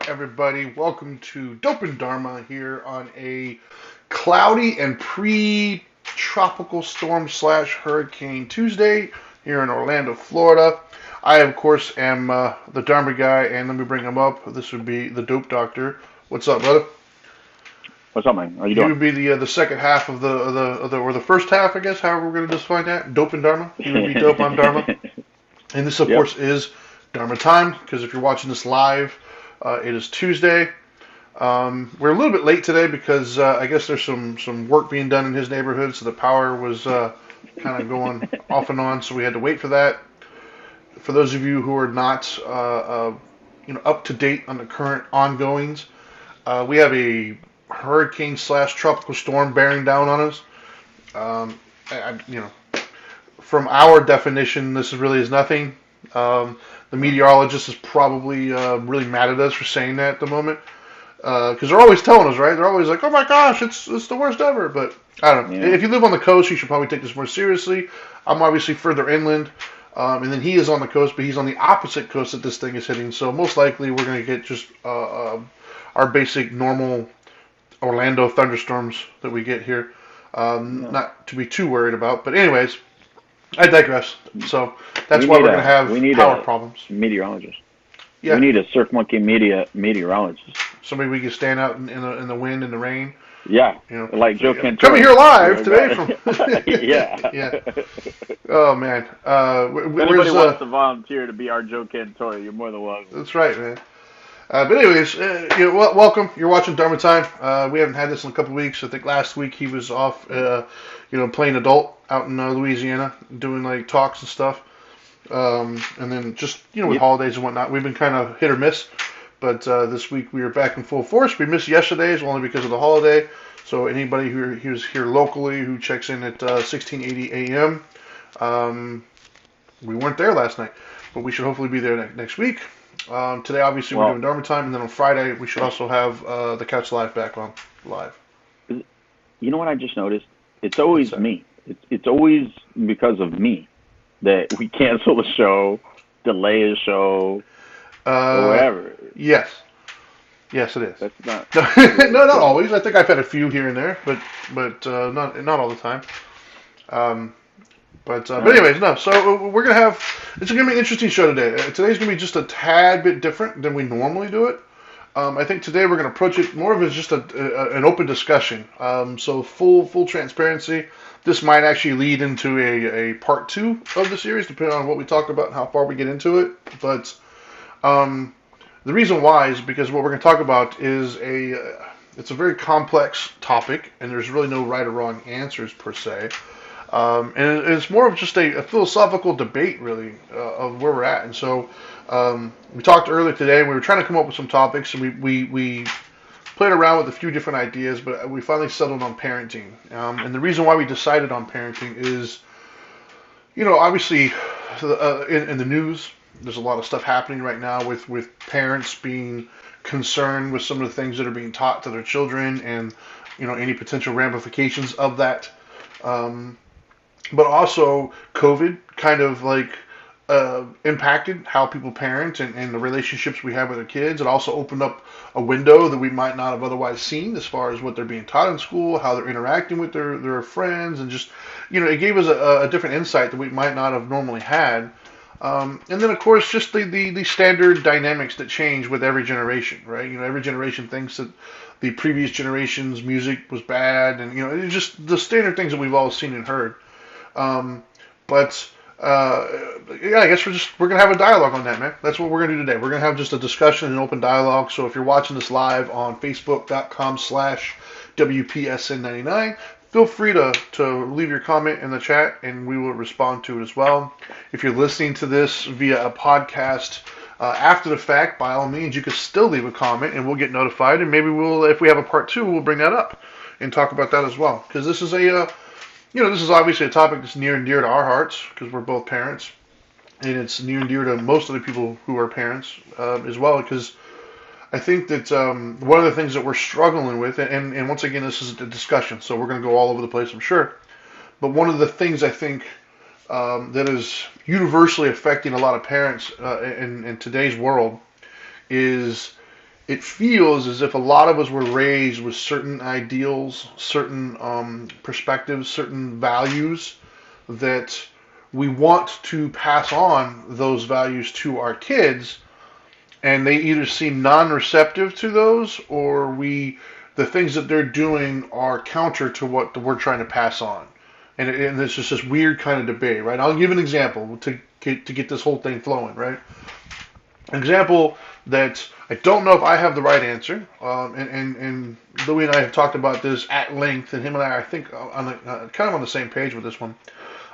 up, everybody? Welcome to Dope and Dharma here on a cloudy and pre-tropical storm slash hurricane Tuesday here in Orlando, Florida. I, of course, am the Dharma Guy, and let me bring him up. This would be the Dope Doctor. What's up, brother? What's up, man? How you He doing? would be the second half of the or the first half, I guess. However, we're going to define that. Dope and Dharma. He would be Dope on Dharma, and this, of Yep. course, is Dharma Time. Because if you're watching this live, it is Tuesday. We're a little bit late today because I guess there's some work being done in his neighborhood, so the power was kind of going off and on, so we had to wait for that. For those of you who are not up to date on the current ongoings, we have a hurricane slash tropical storm bearing down on us. From our definition, this really is nothing. The meteorologist is probably really mad at us for saying that at the moment. Because they're always telling us, right? They're always like, "Oh my gosh, it's the worst ever." But I don't know. Yeah. If you live on the coast, you should probably take this more seriously. I'm obviously further inland, and then he is on the coast, but he's on the opposite coast that this thing is hitting. So most likely, we're going to get just our basic normal Orlando thunderstorms that we get here. Not to be too worried about, but anyways, I digress. So that's why we're going to have power problems. Meteorologist. Yeah, We need a surf monkey meteorologist. somebody we can stand out in the wind and the rain. Yeah, You know, like Joe Cantor. coming here live today from. Yeah. Yeah. Oh man. If anybody wants to volunteer to be our Joe Cantor, you're more than welcome. That's right, man. But anyways, welcome. You're watching Dharma Time. We haven't had this in a couple of weeks. I think last week he was off, playing adult out in Louisiana, doing like talks and stuff. And then just with Yep. holidays and whatnot, we've been kind of hit or miss. But this week we are back in full force. We missed yesterday's only because of the holiday. So anybody who's here locally who checks in at 1680 a.m., we weren't there last night, but we should hopefully be there next week. Today, obviously, we're Well, doing Dharma Time, and then on Friday we should also have the Couch Live back on live. you know what I just noticed? It's What's always that? me. It's always because of me that we cancel the show, delay a show, or whatever. Yes, yes, it is. That's not. No, not always. I think I've had a few here and there, but not all the time. Um, but All right. anyways, no. So we're gonna have. It's gonna be an interesting show today. Today's gonna be just a tad bit different than we normally do it. I think today we're gonna approach it more of as just an open discussion. So full transparency. This might actually lead into a part two of the series, depending on what we talk about and how far we get into it. But the reason why is because what we're going to talk about is it's a very complex topic, and there's really no right or wrong answers per se. And it's more of just a philosophical debate, really, of where we're at. And so we talked earlier today, and we were trying to come up with some topics, and we played around with a few different ideas, but we finally settled on parenting. And the reason why we decided on parenting is, obviously, in the news, there's a lot of stuff happening right now with parents being concerned with some of the things that are being taught to their children and, any potential ramifications of that. But also, COVID kind of like impacted how people parent and the relationships we have with our kids. It also opened up a window that we might not have otherwise seen as far as what they're being taught in school, how they're interacting with their friends, and just, it gave us a different insight that we might not have normally had. And then, of course, just the standard dynamics that change with every generation, right? Every generation thinks that the previous generation's music was bad, and, it's just the standard things that we've all seen and heard. But yeah, I guess we're gonna have a dialogue on that, man. That's what we're gonna do today. We're gonna have just a discussion and open dialogue. So if you're watching this live on Facebook.com/WPSN99, feel free to leave your comment in the chat, and we will respond to it as well. If you're listening to this via a podcast after the fact, by all means, you can still leave a comment, and we'll get notified. And maybe if we have a part two, we'll bring that up and talk about that as well. Because this is this is obviously a topic that's near and dear to our hearts because we're both parents, and it's near and dear to most of the people who are parents as well. Because I think that one of the things that we're struggling with, and once again, this is a discussion, so we're going to go all over the place, I'm sure. But one of the things I think that is universally affecting a lot of parents in today's world is it feels as if a lot of us were raised with certain ideals, certain perspectives, certain values that we want to pass on those values to our kids, and they either seem non-receptive to those, or the things that they're doing are counter to what we're trying to pass on. And it's just this weird kind of debate, right? I'll give an example to get this whole thing flowing, right? An example that I don't know if I have the right answer, and Louis and I have talked about this at length, and him and I think, kind of on the same page with this one.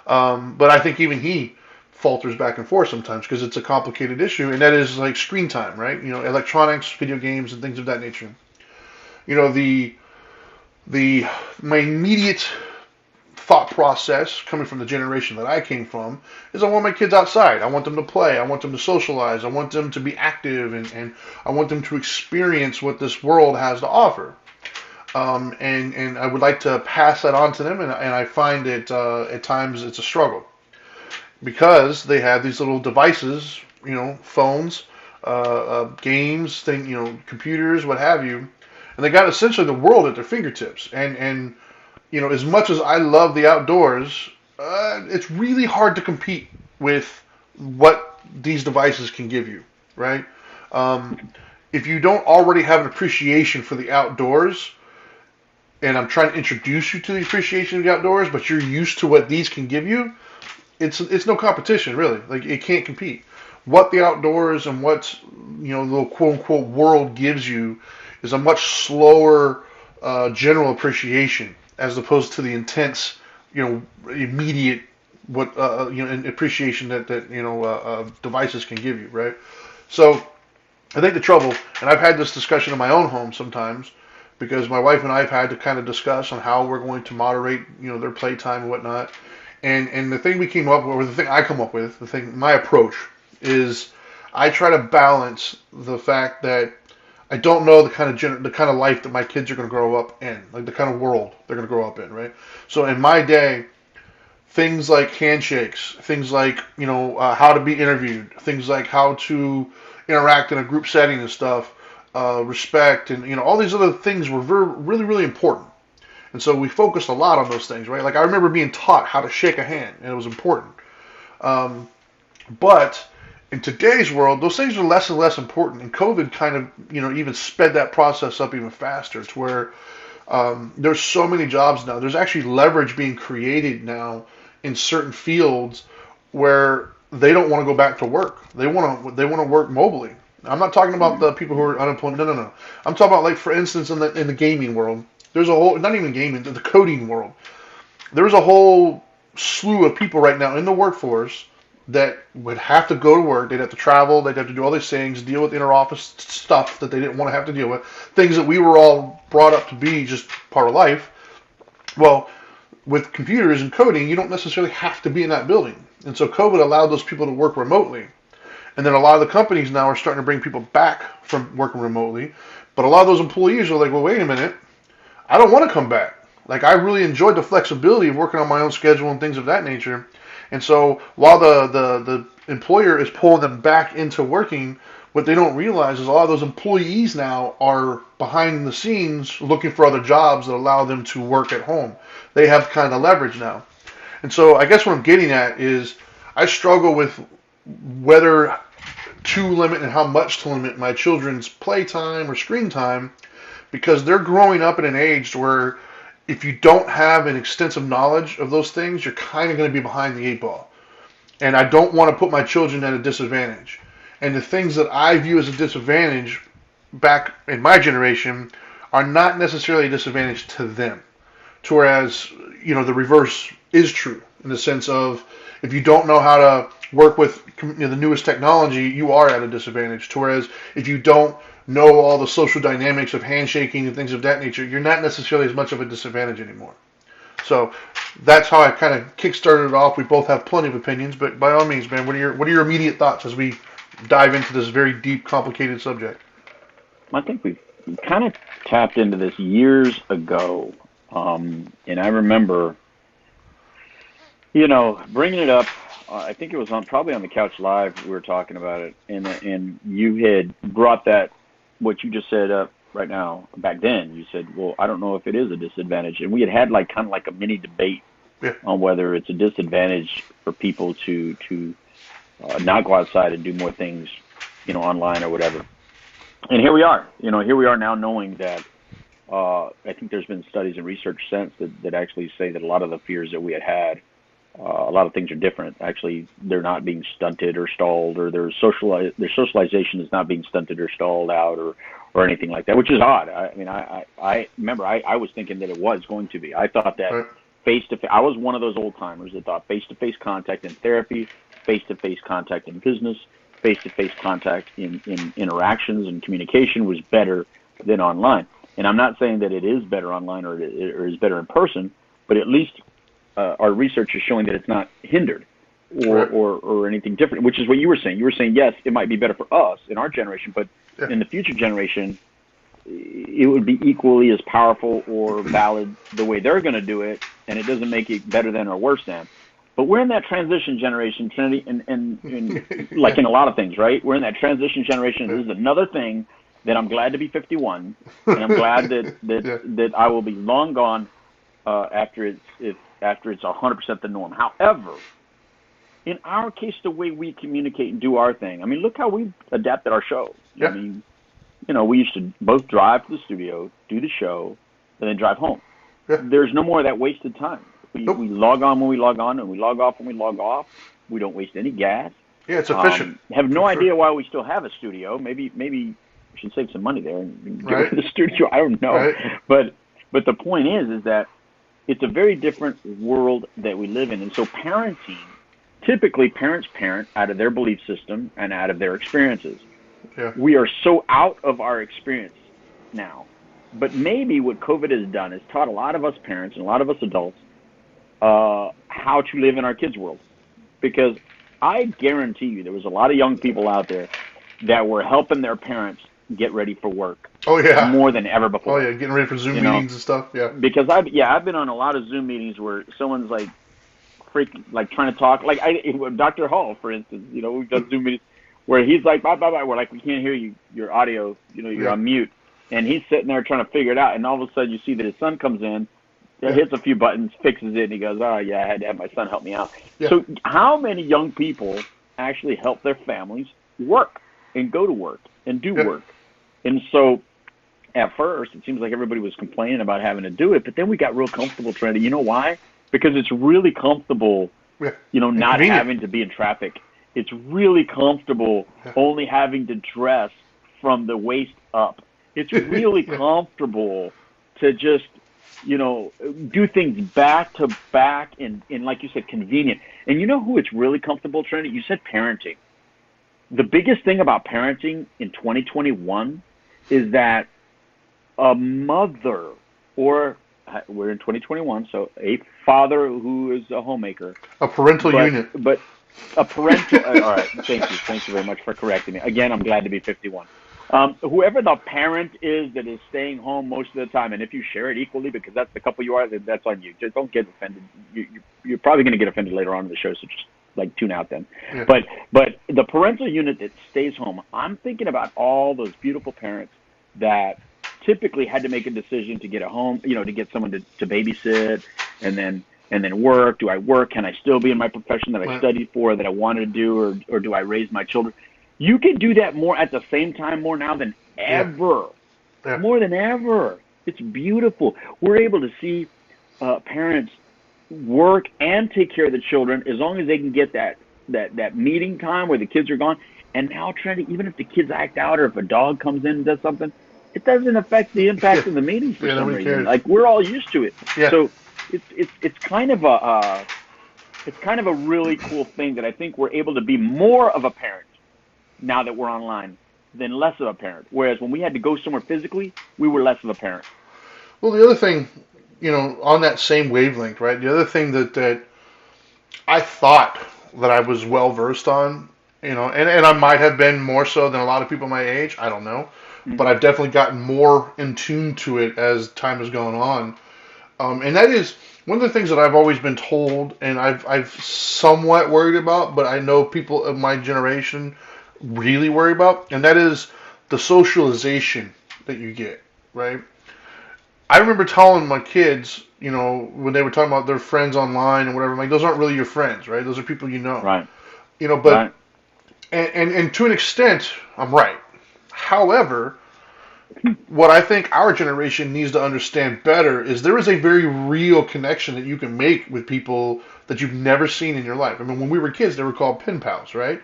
But I think even he falters back and forth sometimes because it's a complicated issue, and that is like screen time, right? Electronics, video games, and things of that nature. My immediate thought process coming from the generation that I came from is I want my kids outside. I want them to play. I want them to socialize. I want them to be active, and I want them to experience what this world has to offer. And I would like to pass that on to them, and I find it at times it's a struggle because they have these little devices, phones, games, computers, what have you, and they got essentially the world at their fingertips. And as much as I love the outdoors, it's really hard to compete with what these devices can give you, right? If you don't already have an appreciation for the outdoors, and I'm trying to introduce you to the appreciation of the outdoors, but you're used to what these can give you, it's no competition, really. Like, it can't compete. What the outdoors and what, the quote-unquote world gives you is a much slower general appreciation as opposed to the intense, immediate appreciation that devices can give you, right? So I think the trouble, and I've had this discussion in my own home sometimes, because my wife and I have had to kind of discuss on how we're going to moderate, their playtime and whatnot. And the thing we came up with, or the thing I come up with, my approach is I try to balance the fact that I don't know the kind of life that my kids are going to grow up in, like the kind of world they're going to grow up in, right? So in my day, things like handshakes, things like how to be interviewed, things like how to interact in a group setting and stuff, respect, and all these other things were really, really important. And so we focused a lot on those things, right? Like, I remember being taught how to shake a hand, and it was important. But in today's world, those things are less and less important, and COVID kind of, even sped that process up even faster to where there's so many jobs now. There's actually leverage being created now in certain fields where they don't want to go back to work. They want to work mobily. I'm not talking about the people who are unemployed. No. I'm talking about, like, for instance, in the gaming world. There's a whole, not even gaming, the coding world. There's a whole slew of people right now in the workforce that would have to go to work. They'd have to travel. They'd have to do all these things, deal with inter-office stuff that they didn't want to have to deal with, things that we were all brought up to be just part of life. Well, with computers and coding, you don't necessarily have to be in that building. And so COVID allowed those people to work remotely. And then a lot of the companies now are starting to bring people back from working remotely. But a lot of those employees are like, well, wait a minute. I don't want to come back. Like, I really enjoyed the flexibility of working on my own schedule and things of that nature. And so while the employer is pulling them back into working, what they don't realize is a lot of those employees now are behind the scenes looking for other jobs that allow them to work at home. They have kind of leverage now. And so I guess what I'm getting at is I struggle with whether to limit and how much to limit my children's playtime or screen time, because they're growing up at an age where if you don't have an extensive knowledge of those things, you're kind of going to be behind the eight ball. And I don't want to put my children at a disadvantage. And the things that I view as a disadvantage back in my generation are not necessarily a disadvantage to them. Whereas, the reverse is true in the sense of if you don't know how to work with the newest technology, you are at a disadvantage. Whereas if you don't know all the social dynamics of handshaking and things of that nature, you're not necessarily as much of a disadvantage anymore. So that's how I kind of kick-started it off. We both have plenty of opinions, but by all means, man, what are your immediate thoughts as we dive into this very deep, complicated subject? I think we kind of tapped into this years ago, and I remember, bringing it up. I think it was probably on the Couch Live we were talking about it, and you had brought that what you just said right now, back then, you said, well, I don't know if it is a disadvantage. And we had like kind of like a mini debate Yeah. on whether it's a disadvantage for people to not go outside and do more things, online or whatever. And here we are. Here we are now knowing that I think there's been studies and research since that actually say that a lot of the fears that we had, a lot of things are different. Actually, they're not being stunted or stalled, or their socialization is not being stunted or stalled out, or anything like that, which is odd. I mean, I remember I was thinking that it was going to be. I thought that Right. face-to-face, I was one of those old timers that thought face-to-face contact in therapy, face-to-face contact in business, face-to-face contact in interactions and communication was better than online. And I'm not saying that it is better online or is better in person, but at least our research is showing that it's not hindered or anything different, which is what you were saying. You were saying, yes, it might be better for us in our generation, but in the future generation, it would be equally as powerful or valid the way they're going to do it, and it doesn't make it better than or worse than. But we're in that transition generation, Trinity, and like in a lot of things, right? We're in that transition generation. This is another thing that I'm glad to be 51, and I'm glad that I will be long gone after it's 100% the norm. However, in our case, the way we communicate and do our thing, I mean, look how we've adapted our show. Yeah. I mean, we used to both drive to the studio, do the show, and then drive home. Yeah. There's no more of that wasted time. We log on when we log on, and we log off when we log off. We don't waste any gas. Yeah, it's efficient. Have no idea why we still have a studio. Maybe we should save some money there and get rid of the studio. I don't know. Right. But the point is that it's a very different world that we live in. And so parenting, typically parents parent out of their belief system and out of their experiences. Yeah. We are so out of our experience now. But maybe what COVID has done is taught a lot of us parents and a lot of us adults how to live in our kids' world. Because I guarantee you there was a lot of young people out there that were helping their parents get ready for work. Oh, yeah. More than ever before. Oh, yeah, getting ready for Zoom meetings and stuff. Yeah. Because I've been on a lot of Zoom meetings where someone's like like trying to talk. Like Dr. Hall, for instance, we've done Zoom meetings where he's like, bye, bye, bye. We're like, we can't hear you. Your audio, you're on mute. And he's sitting there trying to figure it out. And all of a sudden you see that his son comes in, hits a few buttons, fixes it, and he goes, oh, yeah, I had to have my son help me out. Yeah. So how many young people actually help their families work and go to work and do work? And so at first, it seems like everybody was complaining about having to do it, but then we got real comfortable trying to. You know why? Because it's really comfortable, not having to be in traffic. It's really comfortable only having to dress from the waist up. It's really comfortable to just, do things back to back and like you said, convenient. And you know who it's really comfortable, Trinity? You said parenting. The biggest thing about parenting in 2021 is that a mother, or we're in 2021, so a father who is a homemaker. A parental unit. But a parental, all right, thank you very much for correcting me. Again, I'm glad to be 51. Whoever the parent is that is staying home most of the time, and if you share it equally, because that's the couple you are, then that's on you. Just don't get offended. You're probably going to get offended later on in the show, so just tune out then. Yeah. But the parental unit that stays home, I'm thinking about all those beautiful parents that typically had to make a decision to get a home, to get someone to babysit and then work. Do I work? Can I still be in my profession that I studied for, that I wanted to do, or do I raise my children? You can do that more at the same time more now than ever. Yeah. More than ever. It's beautiful. We're able to see parents work and take care of the children as long as they can get that meeting time where the kids are gone. And now, Trent, even if the kids act out or if a dog comes in and does something, it doesn't affect the impact of the meeting for some reason. Cares. Like we're all used to it. Yeah. So it's kind of a really cool thing that I think we're able to be more of a parent now that we're online than less of a parent. Whereas when we had to go somewhere physically, we were less of a parent. Well, the other thing, on that same wavelength, right? The other thing that I thought that I was well versed on, and I might have been more so than a lot of people my age. I don't know. Mm-hmm. But I've definitely gotten more in tune to it as time has gone on. And that is one of the things that I've always been told, and I've somewhat worried about, but I know people of my generation really worry about, and that is the socialization that you get, right? I remember telling my kids, when they were talking about their friends online and whatever, I'm like, those aren't really your friends, right? Those are people you know. Right. But Right. and to an extent, I'm right. However, what I think our generation needs to understand better is there is a very real connection that you can make with people that you've never seen in your life. I mean, when we were kids, they were called pen pals, right?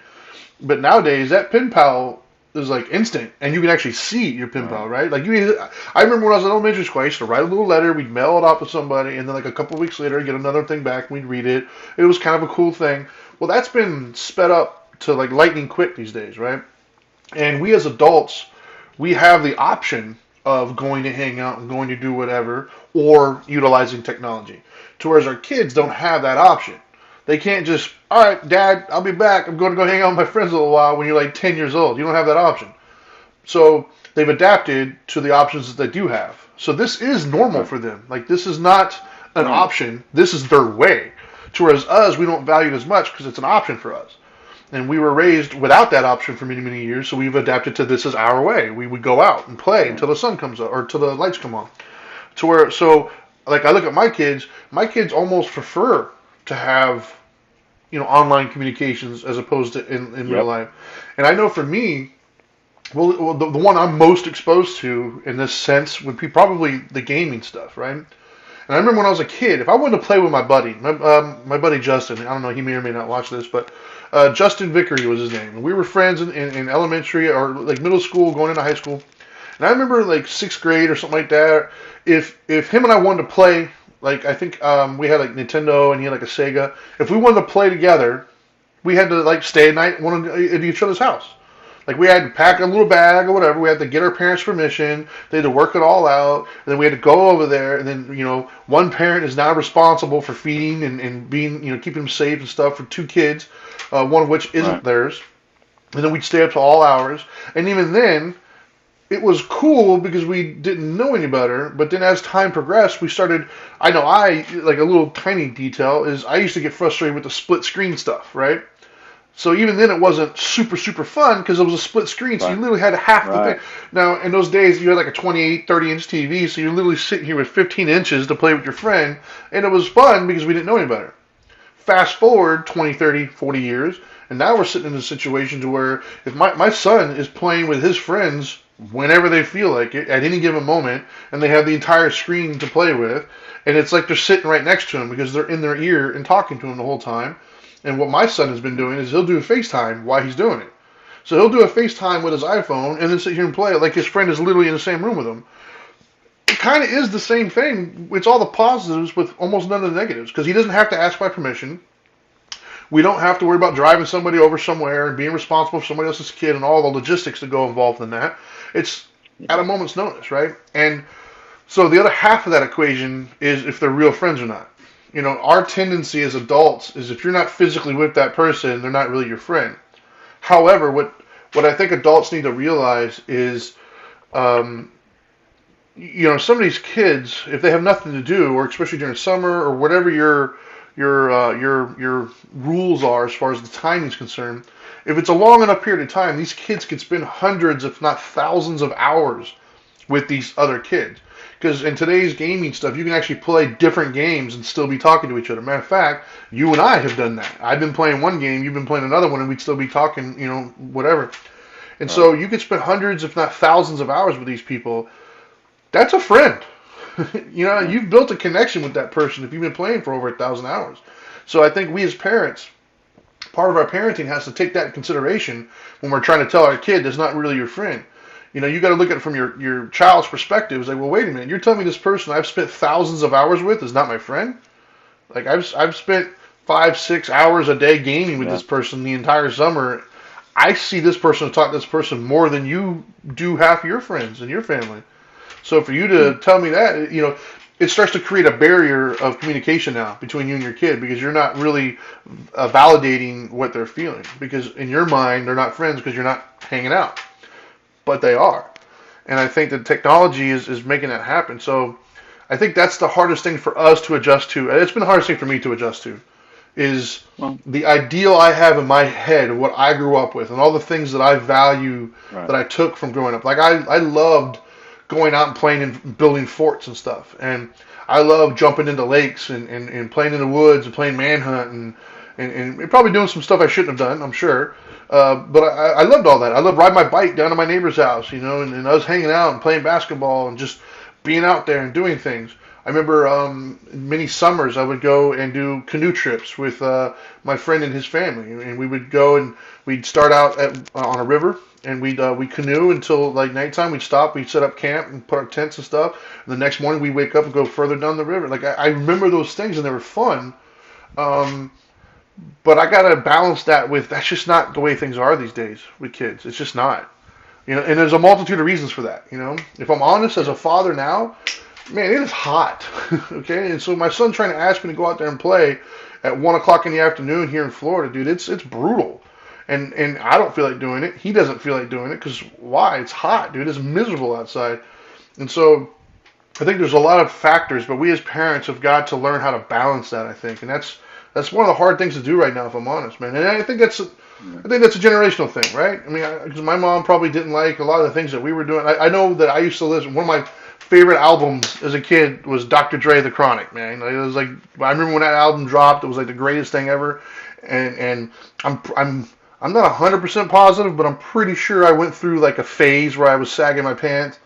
But nowadays, that pen pal is like instant, and you can actually see your pen pal, right? Like I remember when I was in elementary school, I used to write a little letter, we'd mail it off to somebody, and then like a couple of weeks later, get another thing back, we'd read it. It was kind of a cool thing. Well, that's been sped up to like lightning quick these days, right? And we as adults, we have the option of going to hang out and going to do whatever, or utilizing technology. To whereas our kids don't have that option. They can't just, all right, Dad, I'll be back. I'm going to go hang out with my friends a little while when you're like 10 years old. You don't have that option. So they've adapted to the options that they do have. So this is normal for them. Like this is not an option. This is their way. To whereas us, we don't value it as much because it's an option for us. And we were raised without that option for many, many years, so we've adapted to this as our way. We would go out and play until the sun comes up or until the lights come on. To where, so, like I look at my kids almost prefer to have, online communications as opposed to in real life. And I know for me, well the one I'm most exposed to in this sense would be probably the gaming stuff, right? And I remember when I was a kid, if I wanted to play with my buddy, my buddy Justin, I don't know, he may or may not watch this, but Justin Vickery was his name. And we were friends in elementary or like middle school, going into high school. And I remember like sixth grade or something like that. If him and I wanted to play, like I think we had like Nintendo and he had like a Sega. If we wanted to play together, we had to like stay at night at each other's house. Like we had to pack a little bag or whatever. We had to get our parents' permission. They had to work it all out. And then we had to go over there. And then, one parent is now responsible for feeding and being, keeping them safe and stuff for two kids, one of which isn't theirs. And then we'd stay up to all hours. And even then, it was cool because we didn't know any better. But then as time progressed, we started, like a little tiny detail is I used to get frustrated with the split screen stuff, right? So even then, it wasn't super, super fun because it was a split screen, so you literally had half the thing. Now, in those days, you had like a 28, 30-inch TV, so you're literally sitting here with 15 inches to play with your friend, and it was fun because we didn't know any better. Fast forward 20, 30, 40 years, and now we're sitting in a situation to where if my son is playing with his friends whenever they feel like it, at any given moment, and they have the entire screen to play with, and it's like they're sitting right next to him because they're in their ear and talking to him the whole time. And what my son has been doing is he'll do a FaceTime while he's doing it. So he'll do a FaceTime with his iPhone and then sit here and play it like his friend is literally in the same room with him. It kind of is the same thing. It's all the positives with almost none of the negatives because he doesn't have to ask my permission. We don't have to worry about driving somebody over somewhere and being responsible for somebody else's kid and all the logistics that go involved in that. It's at a moment's notice, right? And so the other half of that equation is if they're real friends or not. Our tendency as adults is if you're not physically with that person, they're not really your friend. However, what I think adults need to realize is, some of these kids, if they have nothing to do, or especially during summer or whatever your rules are as far as the timing is concerned, if it's a long enough period of time, these kids can spend hundreds, if not thousands, of hours with these other kids. Because in today's gaming stuff, you can actually play different games and still be talking to each other. Matter of fact, you and I have done that. I've been playing one game, you've been playing another one, and we'd still be talking, whatever. And so you could spend hundreds, if not thousands of hours with these people. That's a friend. You've built a connection with that person if you've been playing for over 1,000 hours. So I think we as parents, part of our parenting has to take that in consideration when we're trying to tell our kid that's not really your friend. You got to look at it from your child's perspective. It's like, well, wait a minute. You're telling me this person I've spent thousands of hours with is not my friend? Like, I've spent 5, 6 hours a day gaming with this person the entire summer. I see this person talk to this person more than you do half of your friends and your family. So for you to tell me that, it starts to create a barrier of communication now between you and your kid because you're not really validating what they're feeling. Because in your mind, they're not friends because you're not hanging out. But they are. And I think that technology is making that happen. So I think that's the hardest thing for us to adjust to. It's been the hardest thing for me to adjust to is Well, the ideal I have in my head of what I grew up with and all the things that I value right. that I took from growing up. Like I loved going out and playing and building forts and stuff. And I loved jumping into lakes and playing in the woods and playing manhunt and probably doing some stuff I shouldn't have done, I'm sure. But I loved all that. I loved riding my bike down to my neighbor's house, and I was hanging out and playing basketball and just being out there and doing things. I remember many summers I would go and do canoe trips with my friend and his family, and we would go and we'd start out on a river, and we'd canoe until like nighttime. We'd stop, we'd set up camp and put our tents and stuff. And the next morning we'd wake up and go further down the river. Like I remember those things, and they were fun. Um, but I gotta balance that with that's just not the way things are these days with kids. It's just not. And there's a multitude of reasons for that. If I'm honest, as a father now, man, it is hot. Okay, and so my son trying to ask me to go out there and play at 1 o'clock in the afternoon here in Florida, dude, it's brutal. And I don't feel like doing it. He doesn't feel like doing it because why? It's hot, dude. It's miserable outside. And so I think there's a lot of factors, but we as parents have got to learn how to balance that. I think, and that's one of the hard things to do right now, if I'm honest, man. And I think that's a generational thing, right? I mean, because my mom probably didn't like a lot of the things that we were doing. I know that I used to listen. One of my favorite albums as a kid was Dr. Dre, The Chronic, man. Like, it was like I remember when that album dropped, it was like the greatest thing ever. And I'm not 100% positive, but I'm pretty sure I went through like a phase where I was sagging my pants,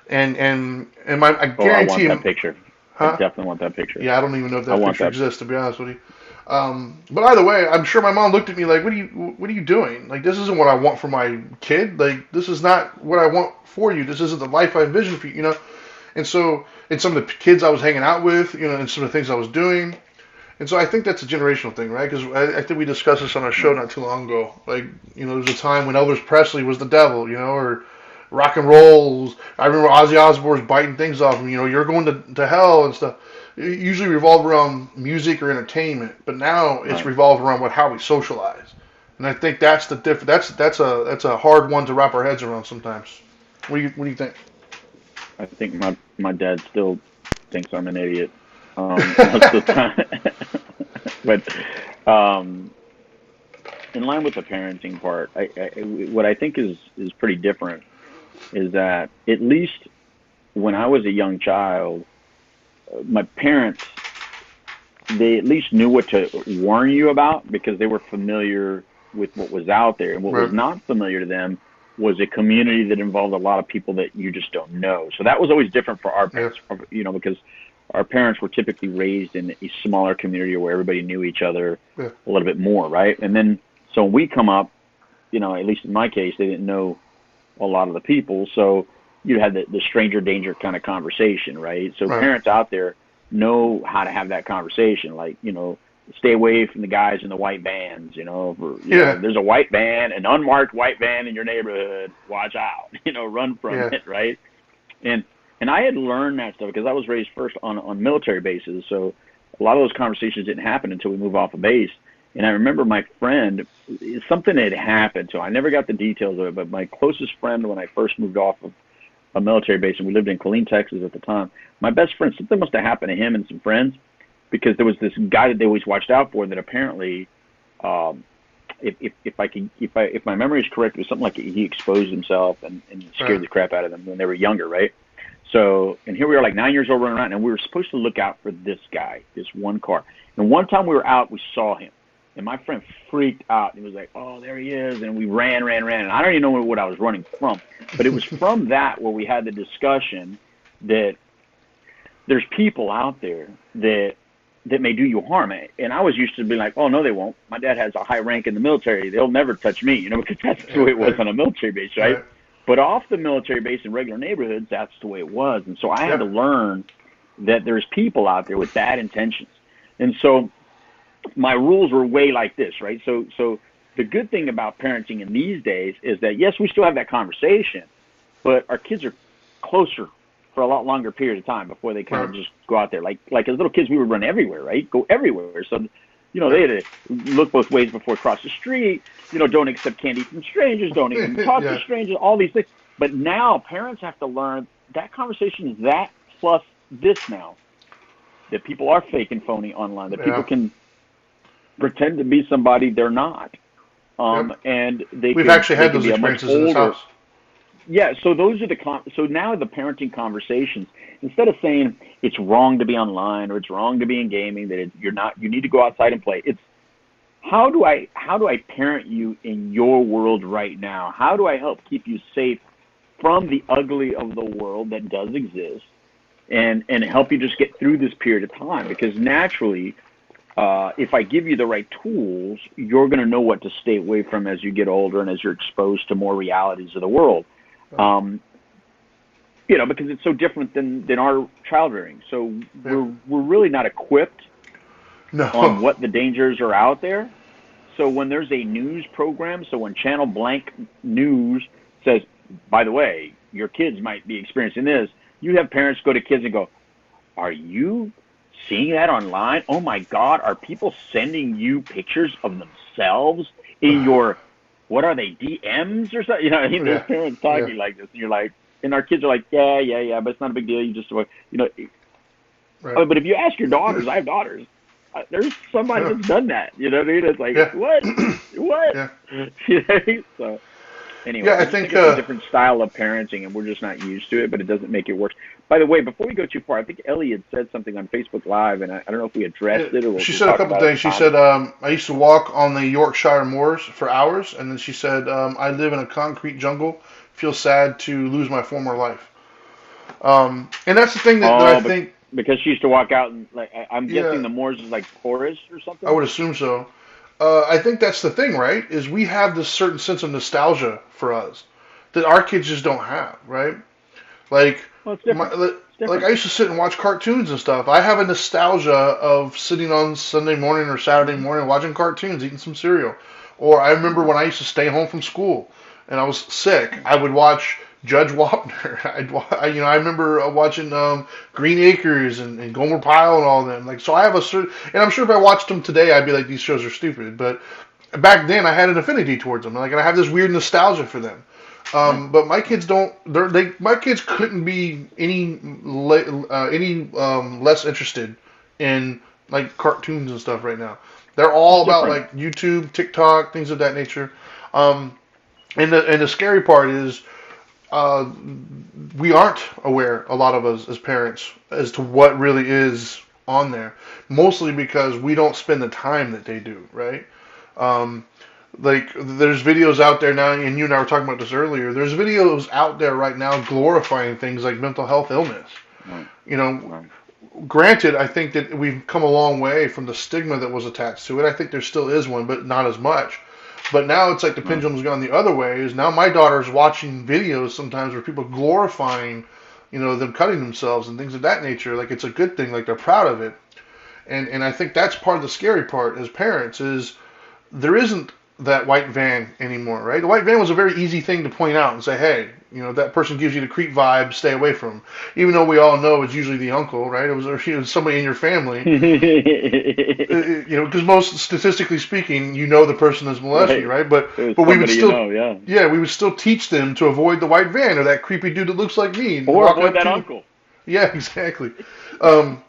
I Oh, I guarantee want that him, picture. I huh? definitely want that picture. Yeah, I don't even know if I that want picture that. exists, to be honest with you. But either way, I'm sure my mom looked at me like, "What are you doing? Like, this isn't what I want for my kid. Like, this is not what I want for you. This isn't the life I envisioned for you." And so, and some of the kids I was hanging out with, and some of the things I was doing, and so I think that's a generational thing, right? Because I think we discussed this on our show Right. not too long ago. Like, there's a time when Elvis Presley was the devil, or rock and rolls. I remember Ozzy Osbourne's biting things off him. You're going to hell and stuff. It usually revolved around music or entertainment, but now it's Right. revolved around how we socialize. And I think that's the diff. That's a hard one to wrap our heads around sometimes. What do you think? I think my dad still thinks I'm an idiot most of the time. But in line with the parenting part, what I think is pretty different is that at least when I was a young child, my parents, they at least knew what to warn you about because they were familiar with what was out there. And what was Right. not familiar to them was a community that involved a lot of people that you just don't know. So that was always different for our Yeah. parents, because our parents were typically raised in a smaller community where everybody knew each other Yeah. a little bit more, right? And then, so when we come up, at least in my case, they didn't know a lot of the people. So you had the stranger danger kind of conversation, right? So Right. parents out there know how to have that conversation, like, stay away from the guys in the white vans, Yeah. there's a white van, an unmarked white van in your neighborhood, watch out, run from Yeah. it, right? And and I had learned that stuff because I was raised first on military bases, so a lot of those conversations didn't happen until we moved off a base. And I remember my friend, something had happened to him. I never got the details of it, but my closest friend when I first moved off of a military base, and we lived in Killeen, Texas at the time. My best friend, something must have happened to him and some friends, because there was this guy that they always watched out for that apparently, um, if my memory is correct, it was something like he exposed himself and scared Right. the crap out of them when they were younger, right? So, and here we are, like 9 years old, running around, and we were supposed to look out for this guy, this one car. And one time we were out, we saw him, and my friend freaked out. He was like, "Oh, there he is!" And we ran, and I don't even know what I was running from, but it was from that where we had the discussion that there's people out there that may do you harm. And I was used to be like, "Oh, no, they won't. My dad has a high rank in the military. They'll never touch me," because that's the way it was Right. on a military base, right? Right. But off the military base in regular neighborhoods, that's the way it was. And so I had Yeah. to learn that there's people out there with bad intentions. And so my rules were way like this, right? So the good thing about parenting in these days is that, yes, we still have that conversation, but our kids are closer for a lot longer period of time before they kind Right. of just go out there. Like as little kids, we would run everywhere, right? Go everywhere. So, they Right. had to look both ways before cross the street. Don't accept candy from strangers. Don't even talk to Yeah. strangers. All these things. But now parents have to learn that conversation is that plus this now, that people are fake and phony online. That people Yeah. can pretend to be somebody they're not. Yep. And We've actually they had could those be a much experiences in this older. house. Yeah, so those are so now the parenting conversations, instead of saying it's wrong to be online or it's wrong to be in gaming, that you're not, you need to go outside and play. It's how do I parent you in your world right now? How do I help keep you safe from the ugly of the world that does exist, and help you just get through this period of time? Because naturally, if I give you the right tools, you're going to know what to stay away from as you get older and as you're exposed to more realities of the world. Right. Um, because it's so different than our child rearing. So Yep. we're really not equipped on No. what the dangers are out there. So when there's a news program, so when Channel Blank News says, by the way, your kids might be experiencing this, you have parents go to kids and go, are you seeing that online? Oh my God, are people sending you pictures of themselves in your, what are they, DMs or something? I mean, there's Yeah. parents Yeah. talking like this, and you're like, and our kids are like, yeah, but it's not a big deal. You just, Right. but if you ask your daughters, I have daughters, there's somebody Yeah. that's done that. You know what I mean? It's like, Yeah. what? What? Yeah. So anyway, Yeah. I I just think. think it's a different style of parenting, and we're just not used to it. But it doesn't make it worse. By the way, before we go too far, I think Ellie had said something on Facebook Live, and I don't know if we addressed it or She we said a talked couple about it things. at She the time. said, I used to walk on the Yorkshire moors for hours, and then she said, I live in a concrete jungle. Feel sad to lose my former life. And that's the thing that I Oh, but think. because she used to walk out and like I'm guessing Yeah, the moors is like forest or I something. would assume so. I think that's the thing, right? Is we have this certain sense of nostalgia for us that our kids just don't have, right? Like, Well, it's my, different. It's like different. I used to sit and watch cartoons and stuff. I have a nostalgia of sitting on Sunday morning or Saturday Mm-hmm. morning watching cartoons, eating some cereal. Or I remember Mm-hmm. when I used to stay home from school and I was sick. I would watch Judge Wapner. I remember watching Green Acres and Gomer Pyle and all of them. Like, so I have a certain, and I'm sure if I watched them today, I'd be like, these shows are stupid. But back then, I had an affinity towards them. Like, and I have this weird nostalgia for them. Yeah. But my kids don't. My kids couldn't be any less interested in like cartoons and stuff right now. They're It's all about different. like YouTube, TikTok, things of that nature. Um, and the scary part is uh, we aren't aware, a lot of us as parents, as to what really is on there. Mostly because we don't spend the time that they do, right? Um, like there's videos out there now, and you and I were talking about this earlier. There's videos out there right now glorifying things like mental health illness. Right. You know, Right. granted, I think that we've come a long way from the stigma that was attached to it. I think there still is one, but not as much. But now it's like the Right. pendulum's gone the other way. Is now my daughter's watching videos sometimes where people glorifying, them cutting themselves and things of that nature. Like it's a good thing. Like they're proud of it. And I think that's part of the scary part as parents is there isn't that white van anymore, right? The white van was a very easy thing to point out and say, hey, that person gives you the creep vibe, stay away from them. Even though we all know it's usually the uncle, right? It was somebody in your family. Because most statistically speaking, the person is molesting you, Right. right? But It was but we would somebody still, yeah. yeah, we would still teach them to avoid the white van or that creepy dude that looks like me Or walking avoid up that to you. uncle. Yeah, exactly. Um,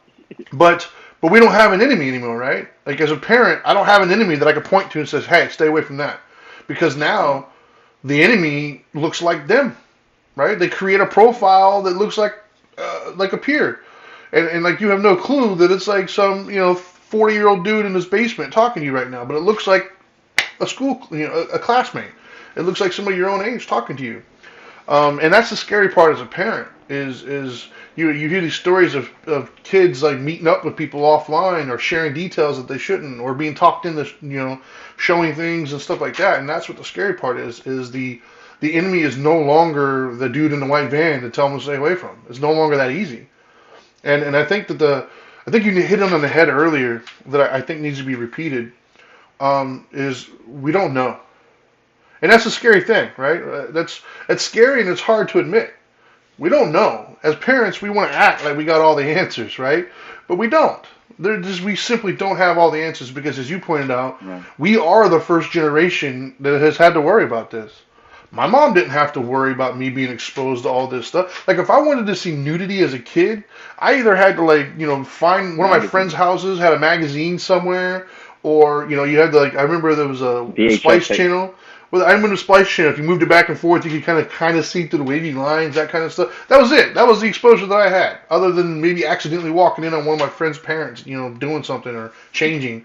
but but we don't have an enemy anymore, right? Like as a parent, I don't have an enemy that I could point to and says, "Hey, stay away from that," because Right. now the enemy looks like them, right? They create a profile that looks like a peer, and like you have no clue that it's like some 40-year-old dude in his basement talking to you right now, but it looks like a school a classmate. It looks like somebody your own age talking to you. And that's the scary part as a parent is you hear these stories of kids like meeting up with people offline or sharing details that they shouldn't or being talked into showing things and stuff like that. And that's what the scary part is the enemy is no longer the dude in the white van to tell them to stay away from. It's no longer that easy. And I think that I think you hit on the head earlier that I think needs to be repeated is we don't know. And that's a scary thing, right? That's scary and it's hard to admit. We don't know. As parents, we want to act like we got all the answers, right? But we don't. We simply don't have all the answers because, as you pointed out, Right. we are the first generation that has had to worry about this. My mom didn't have to worry about me being exposed to all this stuff. Like if I wanted to see nudity as a kid, I either had to find one of my friends' Magazine. houses had a magazine somewhere, or you had I remember there was a VHS Splice tape. channel. Well, I remember the Splice channel. If you moved it back and forth, you could kind of see through the wavy lines, that kind of stuff. That was it. That was the exposure that I had, other than maybe accidentally walking in on one of my friend's parents, doing something or changing.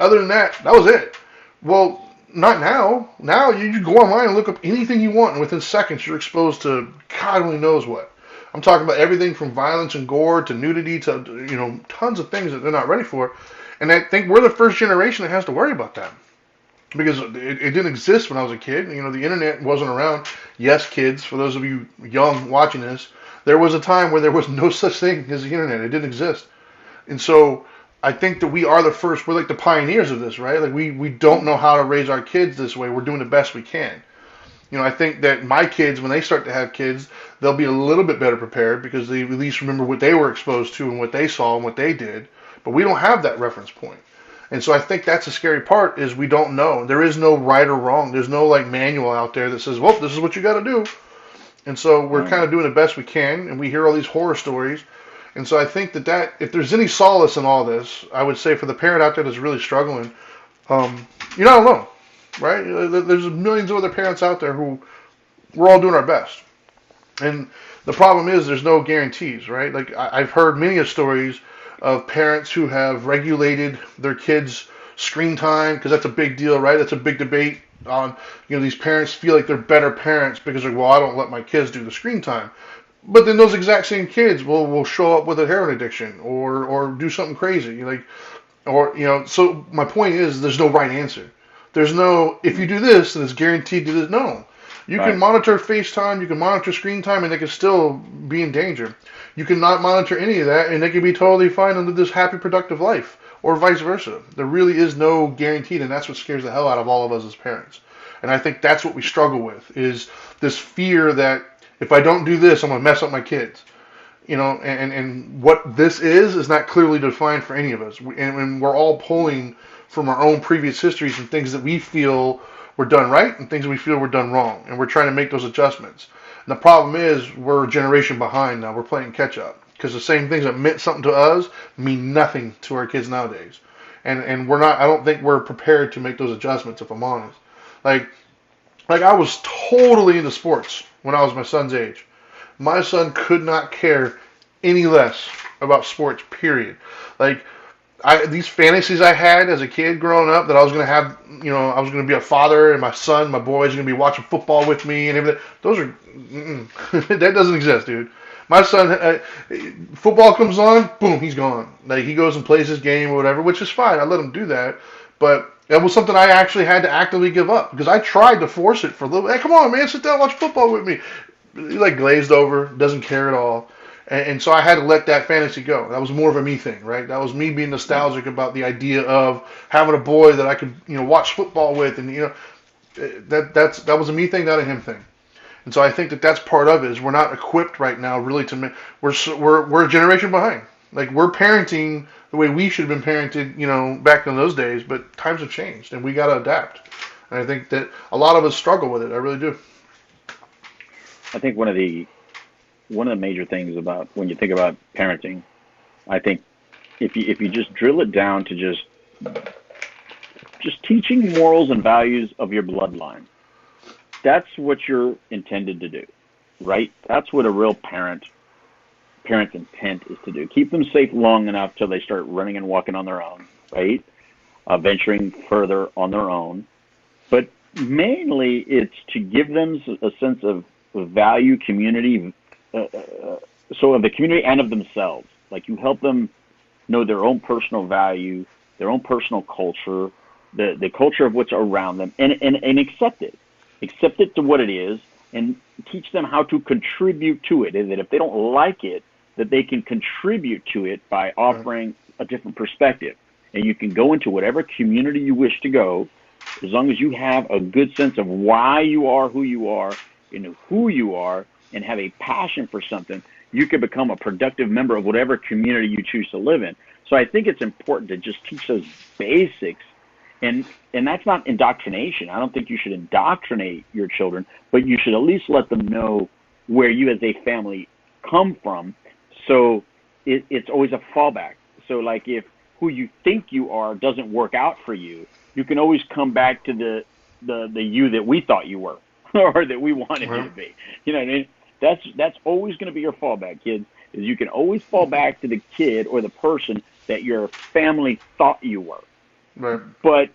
Other than that, that was it. Well, not now. Now you go online and look up anything you want, and within seconds you're exposed to God only knows what. I'm talking about everything from violence and gore to nudity to tons of things that they're not ready for. And I think we're the first generation that has to worry about that because it didn't exist when I was a kid. The internet wasn't around. Yes, kids, for those of you young watching this, there was a time where there was no such thing as the internet. It didn't exist. And so I think that we are the first, we're like the pioneers of this, right? Like we don't know how to raise our kids this way. We're doing the best we can. I think that my kids, when they start to have kids, they'll be a little bit better prepared because they at least remember what they were exposed to and what they saw and what they did. But we don't have that reference point. And so I think that's the scary part is we don't know. There is no right or wrong. There's no manual out there that says, well, this is what you got to do. And so we're kind of doing the best we can, and we hear all these horror stories. And so I think that if there's any solace in all this, I would say for the parent out there that's really struggling, you're not alone, right? There's millions of other parents out there who we're all doing our best. And the problem is there's no guarantees, right? Like I've heard many of stories of parents who have regulated their kids' screen time because that's a big deal, right? That's a big debate on, these parents feel like they're better parents because they're, well, I don't let my kids do the screen time. But then those exact same kids will show up with a heroin addiction or do something crazy, So my point is, there's no right answer. There's no if you do this, then it's guaranteed to this. No, you can Right. monitor FaceTime, you can monitor screen time, and they can still be in danger. You cannot monitor any of that, and they can be totally fine and live this happy, productive life, or vice versa. There really is no guaranteed, and that's what scares the hell out of all of us as parents. And I think that's what we struggle with is this fear that if I don't do this, I'm gonna mess up my kids. And what this is not clearly defined for any of us. And we're all pulling from our own previous histories and things that we feel were done right and things that we feel were done wrong. And we're trying to make those adjustments. And the problem is we're a generation behind now. We're playing catch up because the same things that meant something to us mean nothing to our kids nowadays. And we're not. I don't think we're prepared to make those adjustments. If I'm honest, like I was totally into sports when I was my son's age. My son could not care any less about sports, period. Like, these fantasies I had as a kid growing up that I was going to have, I was going to be a father and my son, my boys, going to be watching football with me and everything. Those are, that doesn't exist, dude. My son, football comes on, boom, he's gone. Like, he goes and plays his game or whatever, which is fine. I let him do that. But that was something I actually had to actively give up because I tried to force it for a little. Hey, come on, man, sit down, watch football with me. He glazed over, doesn't care at all. And so I had to let that fantasy go. That was more of a me thing, right? That was me being nostalgic about the idea of having a boy that I could, watch football with, and that was a me thing, not a him thing. And so I think that that's part of it. Is we're not equipped right now really to we're a generation behind. Like we're parenting the way we should have been parented, back in those days. But times have changed, and we got to adapt. And I think that a lot of us struggle with it. I really do. I think one of the major things about when you think about parenting, I think if you just drill it down to just teaching morals and values of your bloodline, that's what you're intended to do, right? That's what a real parent's intent is to do. Keep them safe long enough till they start running and walking on their own, right? Venturing further on their own. But mainly it's to give them a sense of value, community, so of the community and of themselves. Like you help them know their own personal value, their own personal culture, the culture of what's around them, and accept it. Accept it to what it is, and teach them how to contribute to it. And that if they don't like it, that they can contribute to it by offering a different perspective. And you can go into whatever community you wish to go, as long as you have a good sense of why you are who you are, who you are, and have a passion for something, you can become a productive member of whatever community you choose to live in. So I think it's important to just teach those basics. And that's not indoctrination. I don't think you should indoctrinate your children, but you should at least let them know where you as a family come from. So it's always a fallback. So like if who you think you are doesn't work out for you, you can always come back to the you that we thought you were or that we wanted you Well, to be. You know what I mean? That's always going to be your fallback, kids. Is you can always fall back to the kid or the person that your family thought you were. right. But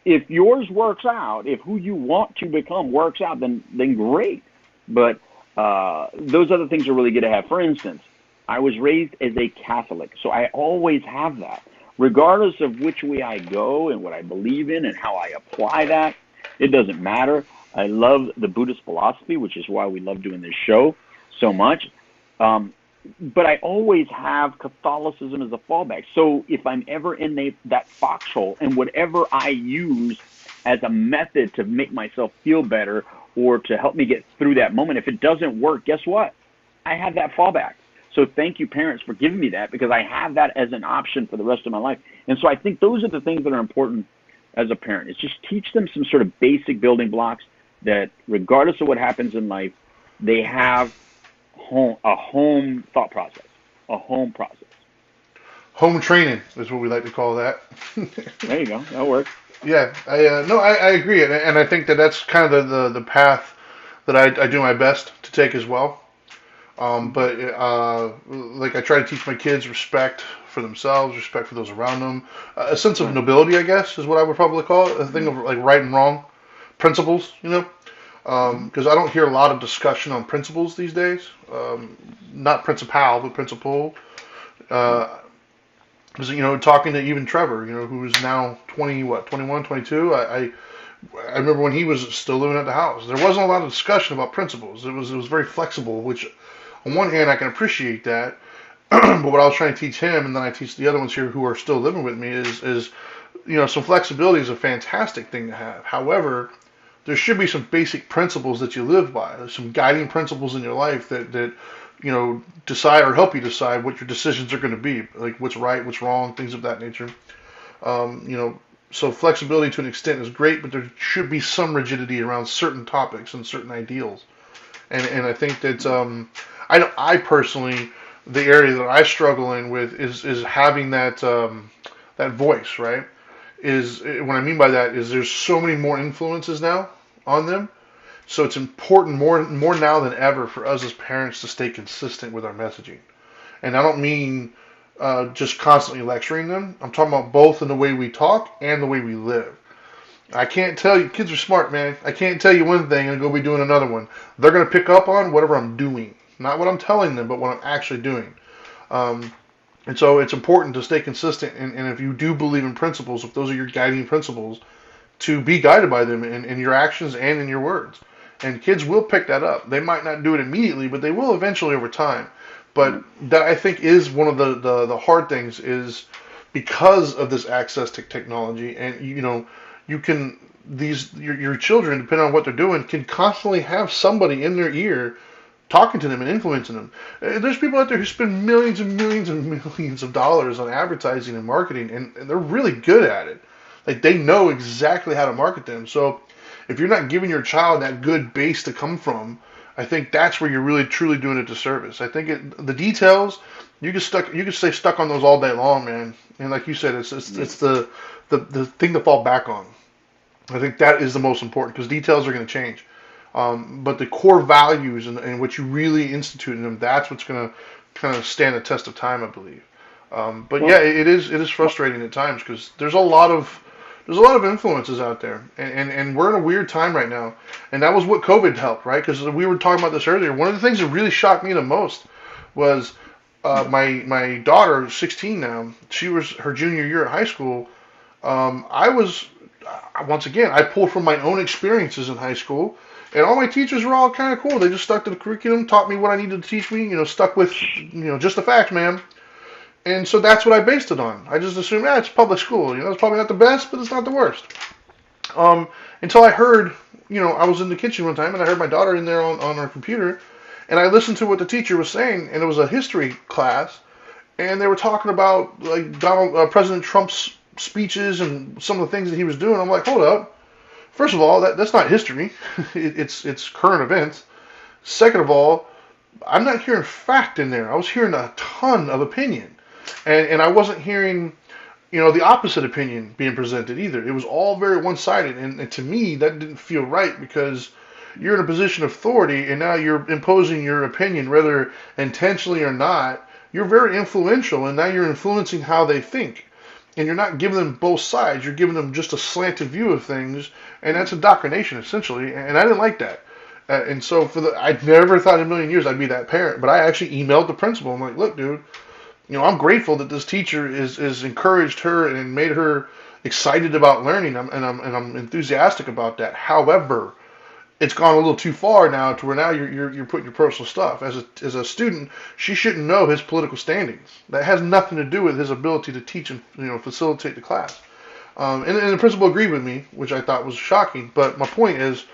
if yours works out, if who you want to become works out, then great. But those other things are really good to have. For instance, I was raised as a Catholic, so I always have that. Regardless of which way I go and what I believe in and how I apply that, it doesn't matter. I love the Buddhist philosophy, which is why we love doing this show so much. Um, but I always have Catholicism as a fallback. So if I'm ever in that foxhole, and whatever I use as a method to make myself feel better or to help me get through that moment, if it doesn't work, guess what? I have that fallback. So thank you, parents, for giving me that, because I have that as an option for the rest of my life. And so I think those are the things that are important as a parent, is just teach them some sort of basic building blocks that regardless of what happens in life, they have a home thought process, a home process. Home training is what we like to call that. There you go. That works. Yeah, I agree, and I think that that's kind of the path that I do my best to take as well. But like I try to teach my kids respect for themselves, respect for those around them, a sense of Right. nobility, I guess, is what I would probably call it. A thing of like right and wrong principles, Mm-hmm. because I don't hear a lot of discussion on principles these days. Not principal, but principle. Right. Uh, because talking to even Trevor, who's now 20, what, 21, 22. I remember when he was still living at the house. There wasn't a lot of discussion about principles. It was very flexible, which on one hand I can appreciate that. But what I was trying to teach him, and then I teach the other ones here who are still living with me, is some flexibility is a fantastic thing to have. However, there should be some basic principles that you live by. There's some guiding principles in your life that decide or help you decide what your decisions are going to be, like what's right, what's wrong, things of that nature. Um, you know, so flexibility to an extent is great, but there should be some rigidity around certain topics and certain ideals. And I think that I personally, the area that I struggle in with is having that voice, right? Is what I mean by that is there's so many more influences now on them. So it's important more now than ever for us as parents to stay consistent with our messaging. And I don't mean just constantly lecturing them. I'm talking about both in the way we talk and the way we live. I can't tell you, kids are smart, man. I can't tell you one thing and go be doing another one. They're going to pick up on whatever I'm doing. Not what I'm telling them, but what I'm actually doing. Um, and so it's important to stay consistent. And if you do believe in principles, if those are your guiding principles, to be guided by them in your actions and in your words. And kids will pick that up. They might not do it immediately, but they will eventually over time. But Right. that I think is one of the hard things is because of this access to technology, and you can your children, depending on what they're doing, can constantly have somebody in their ear talking to them and influencing them. There's people out there who spend millions and millions and millions of dollars on advertising and marketing, and they're really good at it. Like they know exactly how to market them. So if you're not giving your child that good base to come from, I think that's where you're really truly doing a disservice. I think the details you can stay stuck on those all day long, man. And like you said, Yeah. it's the thing to fall back on. I think that is the most important because details are going to change. But the core values and what you really institute in them, that's what's going to kind of stand the test of time, I believe. But yeah, Well, it is well, frustrating at times because there's a lot of influences out there, and we're in a weird time right now, and that was what COVID helped, right? Because we were talking about this earlier. One of the things that really shocked me the most was my daughter, 16 now. She was her junior year at high school. I was once again I pulled from my own experiences in high school, and all my teachers were all kind of cool. They just stuck to the curriculum, taught me what I needed to teach me. Stuck with just the facts, man. And so that's what I based it on. I just assumed, it's public school. It's probably not the best, but it's not the worst. Um, until I heard, I was in the kitchen one time and I heard my daughter in there on her computer, and I listened to what the teacher was saying, and it was a history class, and they were talking about like President Trump's speeches and some of the things that he was doing. I'm like, hold up. First of all, that's not history. It's current events. Second of all, I'm not hearing fact in there. I was hearing a ton of opinion, and I wasn't hearing the opposite opinion being presented either. It was all very one-sided, and to me that didn't feel right because you're in a position of authority and now you're imposing your opinion, whether intentionally or not. You're very influential, and now you're influencing how they think. And you're not giving them both sides. You're giving them just a slanted view of things, and that's indoctrination essentially. And I didn't like that. And so I never thought in a million years I'd be that parent, but I actually emailed the principal. I'm like, look, dude, I'm grateful that this teacher is encouraged her and made her excited about learning, and I'm enthusiastic about that. However, it's gone a little too far now to where now you're putting your personal stuff. As a student, she shouldn't know his political standings. That has nothing to do with his ability to teach and facilitate the class. And the principal agreed with me, which I thought was shocking. But my point is,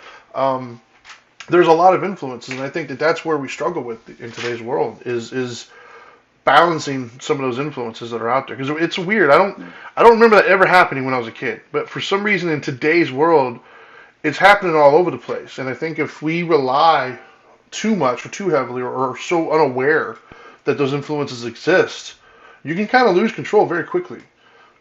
there's a lot of influences, and I think that that's where we struggle with in today's world is balancing some of those influences that are out there. Because it's weird. I don't remember that ever happening when I was a kid. But for some reason in today's world, it's happening all over the place. And I think if we rely too much or too heavily or are so unaware that those influences exist, you can kind of lose control very quickly.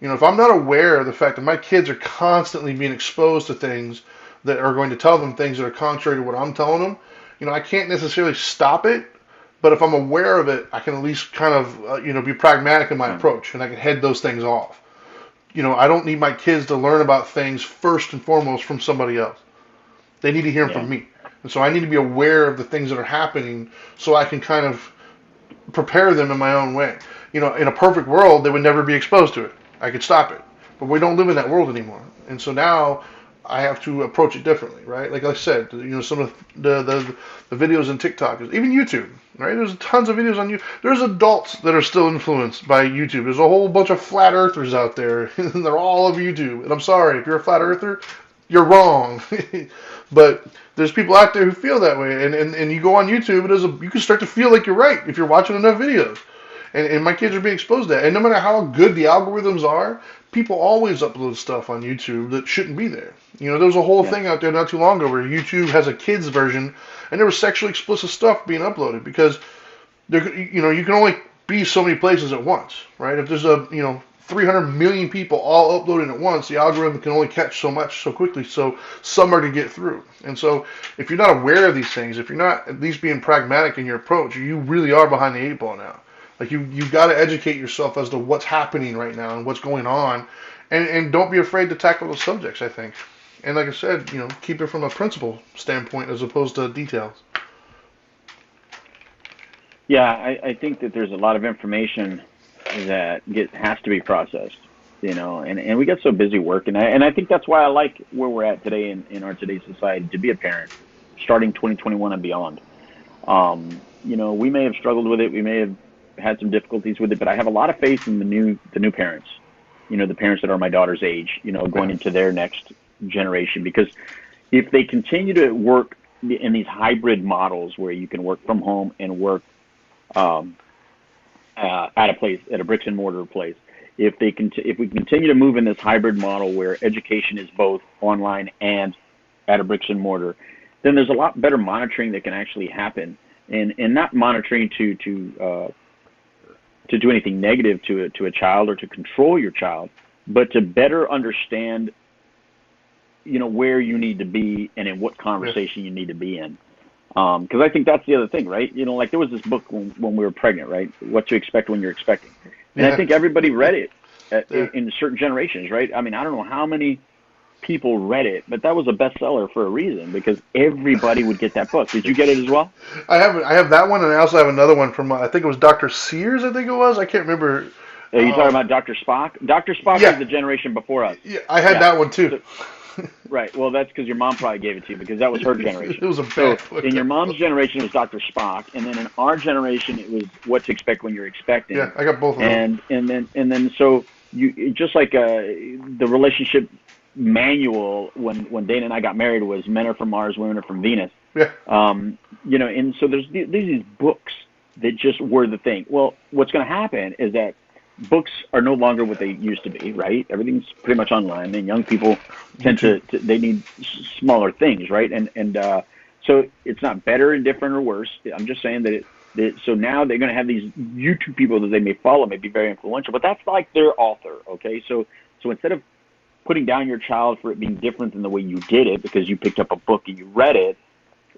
If I'm not aware of the fact that my kids are constantly being exposed to things that are going to tell them things that are contrary to what I'm telling them, I can't necessarily stop it. But if I'm aware of it, I can at least kind of, be pragmatic in my approach, and I can head those things off. I don't need my kids to learn about things first and foremost from somebody else. They need to hear them Yeah. from me. And so I need to be aware of the things that are happening so I can kind of prepare them in my own way. In a perfect world, they would never be exposed to it. I could stop it. But we don't live in that world anymore. And so now I have to approach it differently, right? Like I said, some of the videos in TikTok, even YouTube, right? There's tons of videos on YouTube. There's adults that are still influenced by YouTube. There's a whole bunch of flat earthers out there, and they're all over YouTube. And I'm sorry, if you're a flat earther, you're wrong. But there's people out there who feel that way, and you go on YouTube, you can start to feel like you're right if you're watching enough videos. And my kids are being exposed to that. And no matter how good the algorithms are, people always upload stuff on YouTube that shouldn't be there. There was a whole thing out there not too long ago where YouTube has a kids version, and there was sexually explicit stuff being uploaded because you can only be so many places at once, right? If there's 300 million people all uploading at once, the algorithm can only catch so much so quickly, so some are to get through. And so if you're not aware of these things, if you're not at least being pragmatic in your approach, you really are behind the eight ball now. Like you've got to educate yourself as to what's happening right now and what's going on, and don't be afraid to tackle those subjects, I think. And like I said, keep it from a principle standpoint as opposed to details. Yeah, I think that there's a lot of information that has to be processed, and we get so busy working. And I think that's why I like where we're at today in our today's society to be a parent, starting 2021 and beyond. We may have struggled with it. We may have had some difficulties with it, but I have a lot of faith in the new parents, the parents that are my daughter's age, going into their next generation, because if they continue to work in these hybrid models where you can work from home and work at a bricks and mortar place, if we continue to move in this hybrid model where education is both online and at a bricks and mortar, then there's a lot better monitoring that can actually happen, and not monitoring to do anything negative to a child or to control your child, but to better understand, where you need to be and in what conversation you need to be in. Because I think that's the other thing, right? Like there was this book when we were pregnant, right? What to expect when you're expecting. And I think everybody read it in certain generations, right? I mean, I don't know how many people read it, but that was a bestseller for a reason because everybody would get that book. Did you get it as well? I have that one, and I also have another one from I think it was Dr. Sears. I think it was. I can't remember. Are you talking about Dr. Spock? Dr. Spock was the generation before us. Yeah, I had that one too. Right. Well, that's because your mom probably gave it to you because that was her generation. It was a bad book. In your mom's generation, it was Dr. Spock, and then in our generation, it was What to Expect When You're Expecting. Yeah, I got both of them. And then so you just like the relationship manual when Dana and I got married was men are from Mars, women are from Venus. Yeah. And so there's these books that just were the thing. Well, what's going to happen is that books are no longer what they used to be, right? Everything's pretty much online, and young people tend to they need smaller things, right? And so it's not better and different or worse. I'm just saying that So now they're going to have these YouTube people that they may follow, may be very influential, but that's like their author. Okay, so instead of putting down your child for it being different than the way you did it because you picked up a book and you read it,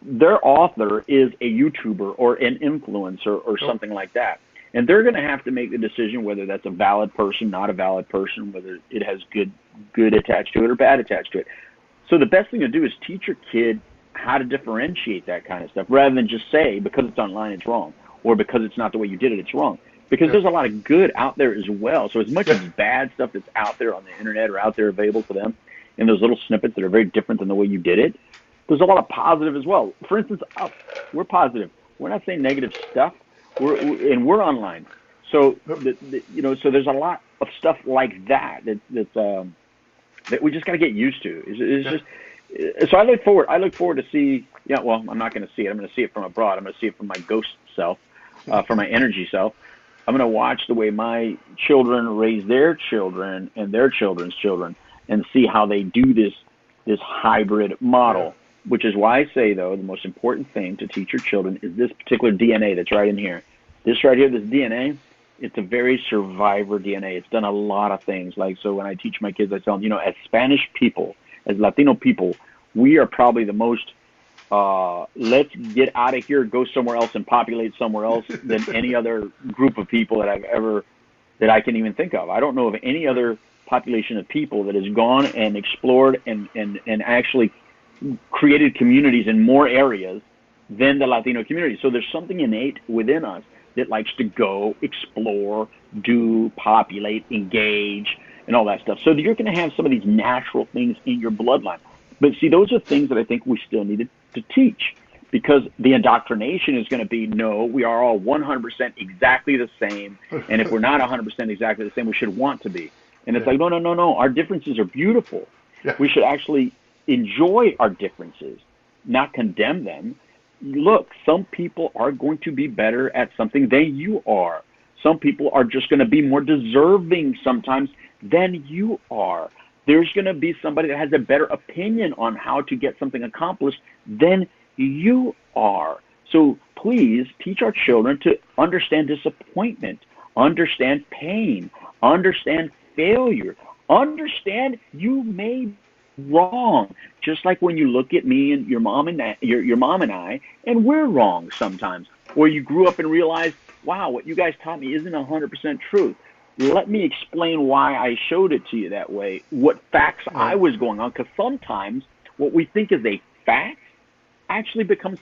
their author is a YouTuber or an influencer or something like that. And they're going to have to make the decision whether that's a valid person, not a valid person, whether it has good attached to it or bad attached to it. So the best thing to do is teach your kid how to differentiate that kind of stuff rather than just say because it's online it's wrong or because it's not the way you did it it's wrong. Because there's a lot of good out there as well. So as much as bad stuff that's out there on the internet or out there available to them in those little snippets that are very different than the way you did it, there's a lot of positive as well. For instance, we're positive. We're not saying negative stuff. We're online. So so there's a lot of stuff like that that we just got to get used to. It's just so I look forward to see. Yeah, well, I'm not going to see it. I'm going to see it from abroad. I'm going to see it from my ghost self, from my energy self. I'm going to watch the way my children raise their children and their children's children, and see how they do this hybrid model. Which is why I say, though, the most important thing to teach your children is this particular DNA that's right in here. This right here, this DNA, it's a very survivor DNA. It's done a lot of things. Like, so when I teach my kids, I tell them, as Spanish people, as Latino people, we are probably the most, let's get out of here, go somewhere else and populate somewhere else than any other group of people that I can even think of. I don't know of any other population of people that has gone and explored and actually created communities in more areas than the Latino community. So there's something innate within us that likes to go, explore, do, populate, engage, and all that stuff. So you're going to have some of these natural things in your bloodline. But see, those are things that I think we still needed to teach, because the indoctrination is going to be, no, we are all 100% exactly the same. And if we're not 100% exactly the same, we should want to be. And it's like, no. Our differences are beautiful. Yeah. We should actually enjoy our differences, not condemn them. Look, some people are going to be better at something than you are. Some people are just going to be more deserving sometimes than you are. There's going to be somebody that has a better opinion on how to get something accomplished than you are. So please teach our children to understand disappointment, understand pain, understand failure, understand you may be wrong. Just like when you look at me and your mom and I, and we're wrong sometimes. Or you grew up and realized, wow, what you guys taught me isn't 100% truth. Let me explain why I showed it to you that way, what facts I was going on, because sometimes what we think is a fact actually becomes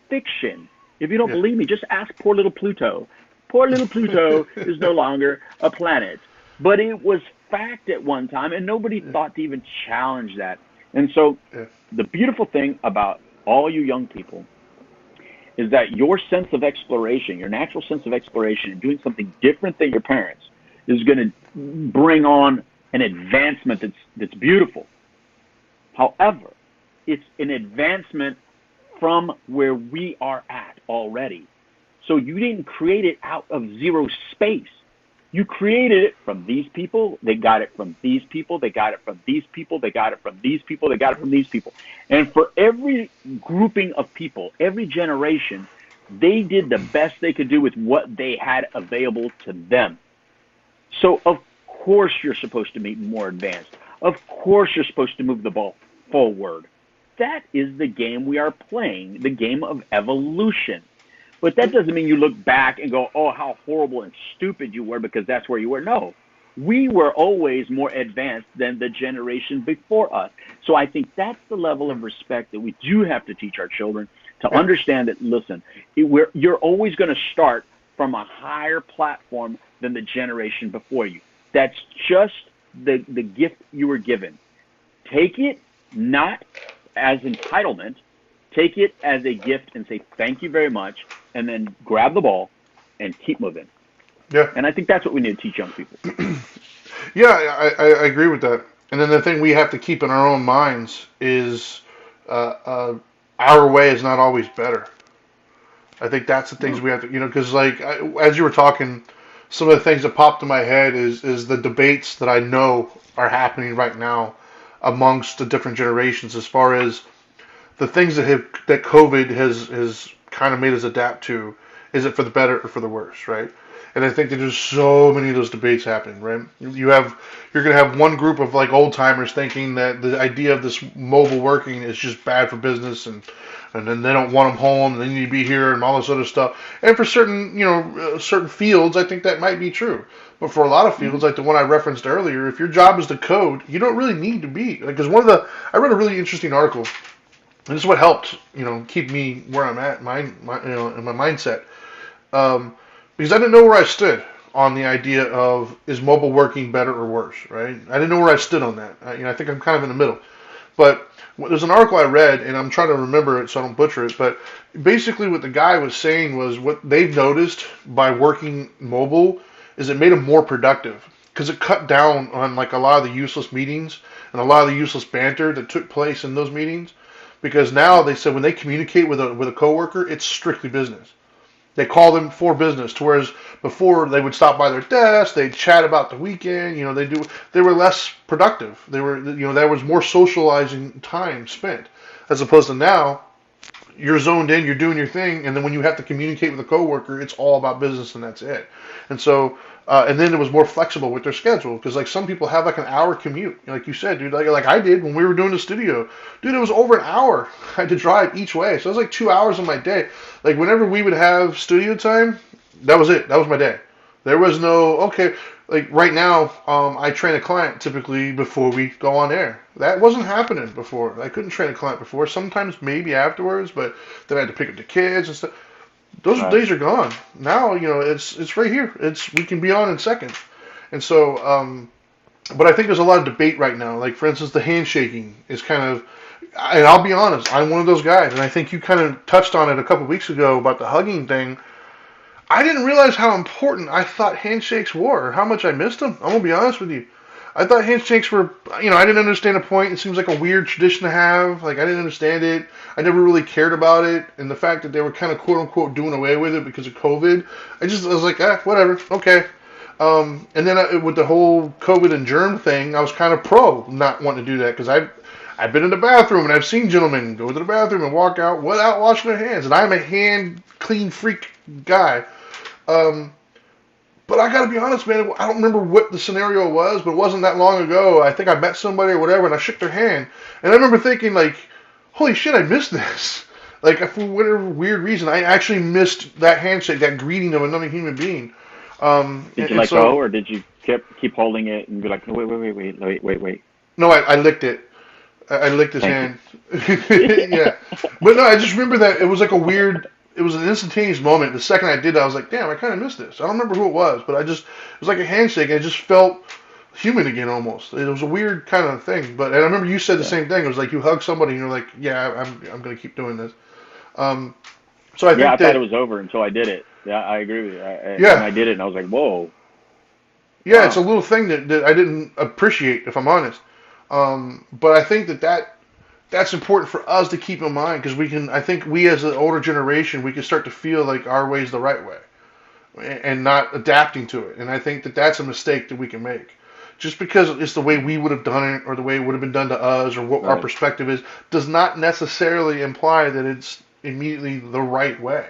fiction. If you don't believe me, just ask poor little Pluto. Poor little Pluto is no longer a planet, but it was fact at one time, and nobody thought to even challenge that. And so the beautiful thing about all you young people is that your sense of exploration, your natural sense of exploration and doing something different than your parents is going to bring on an advancement that's beautiful. However, it's an advancement from where we are at already. So you didn't create it out of zero space. You created it from these people. They got it from these people. They got it from these people. They got it from these people. They got it from these people. And for every grouping of people, every generation, they did the best they could do with what they had available to them. So, of course, you're supposed to be more advanced. Of course, you're supposed to move the ball forward. That is the game we are playing, the game of evolution. But that doesn't mean you look back and go, oh, how horrible and stupid you were because that's where you were. No, we were always more advanced than the generation before us. So I think that's the level of respect that we do have to teach our children, to understand that, listen, you're always going to start from a higher platform than the generation before you. That's just the gift you were given. Take it not as entitlement. Take it as a gift and say, thank you very much, and then grab the ball and keep moving. Yeah. And I think that's what we need to teach young people. Yeah, I agree with that. And then the thing we have to keep in our own minds is our way is not always better. I think that's the things we have to, because as you were talking, some of the things that popped in my head is the debates that I know are happening right now amongst the different generations, as far as the things that COVID has kind of made us adapt to, Is it for the better or for the worse, right? And I think that there's so many of those debates happening, right? You're gonna have one group of like old timers thinking that the idea of this mobile working is just bad for business, and then they don't want them home, and they need to be here, and all this other stuff. And for certain, certain fields, I think that might be true. But for a lot of Mm-hmm. fields, like the one I referenced earlier, if your job is to code, you don't really need to be like. Because I read a really interesting article, and this is what helped, keep me where I'm at, in my mindset. Um, because I didn't know where I stood on the idea of is mobile working better or worse, right? I didn't know where I stood on that. I think I'm kind of in the middle. But there's an article I read, and I'm trying to remember it so I don't butcher it. But basically, what the guy was saying was what they've noticed by working mobile is it made them more productive because it cut down on like a lot of the useless meetings and a lot of the useless banter that took place in those meetings. Because now they said when they communicate with a coworker, it's strictly business. They call them for business, to whereas before they would stop by their desk, they'd chat about the weekend. They were less productive. There was more socializing time spent, as opposed to now you're zoned in, you're doing your thing, and then when you have to communicate with a coworker, it's all about business and that's it. And so, and then it was more flexible with their schedule because like some people have like an hour commute, like you said, dude, like I did when we were doing the studio, dude, it was over an hour I had to drive each way, so it was like 2 hours of my day. Like whenever we would have studio time, that was it. That was my day. There was no okay. Like right now, I train a client typically before we go on air. That wasn't happening before. I couldn't train a client before. Sometimes maybe afterwards, but then I had to pick up the kids and stuff. Those Right. days are gone. Now, it's right here. We can be on in seconds. And so, but I think there's a lot of debate right now. Like for instance, the handshaking is kind of, and I'll be honest, I'm one of those guys, and I think you kind of touched on it a couple weeks ago about the hugging thing. I didn't realize how important I thought handshakes were, or how much I missed them. I'm gonna be honest with you. I thought handshakes were, I didn't understand the point. It seems like a weird tradition to have. Like I didn't understand it. I never really cared about it, and the fact that they were kind of quote unquote doing away with it because of COVID, I was like, whatever, okay. And then with the whole COVID and germ thing, I was kind of pro not wanting to do that because I've been in the bathroom and I've seen gentlemen go to the bathroom and walk out without washing their hands, and I'm a hand clean freak guy. Um, but I gotta be honest, man. I don't remember what the scenario was, but it wasn't that long ago. I think I met somebody or whatever, and I shook their hand, and I remember thinking like, "Holy shit, I missed this!" Like for whatever weird reason, I actually missed that handshake, that greeting of another human being. Did you And let go, so, or did you keep holding it and be like, no, wait, wait, wait, wait, wait, wait, wait? no, I licked it. I licked his Thank you. hand. Yeah, but no, I just remember that it was like a weird. It was an instantaneous moment. The second I did that, I was like, "Damn, I kind of missed this." I don't remember who it was, but it was like a handshake. I just felt human again almost. It was a weird kind of thing. And I remember you said the Yeah. same thing. It was like you hug somebody and you're like, "Yeah, I'm gonna keep doing this." Um, so I Yeah, think I thought it that was over until I did it. Yeah, I agree with you. And yeah, I did it, and I was like, whoa, yeah, it's a wow. little thing that I didn't appreciate, if I'm honest. But I think that's important for us to keep in mind because I think we as an older generation, we can start to feel like our way is the right way and not adapting to it. And I think that that's a mistake that we can make. Just because it's the way we would have done it or the way it would have been done to us or what our Right. perspective is does not necessarily imply that it's immediately the right way.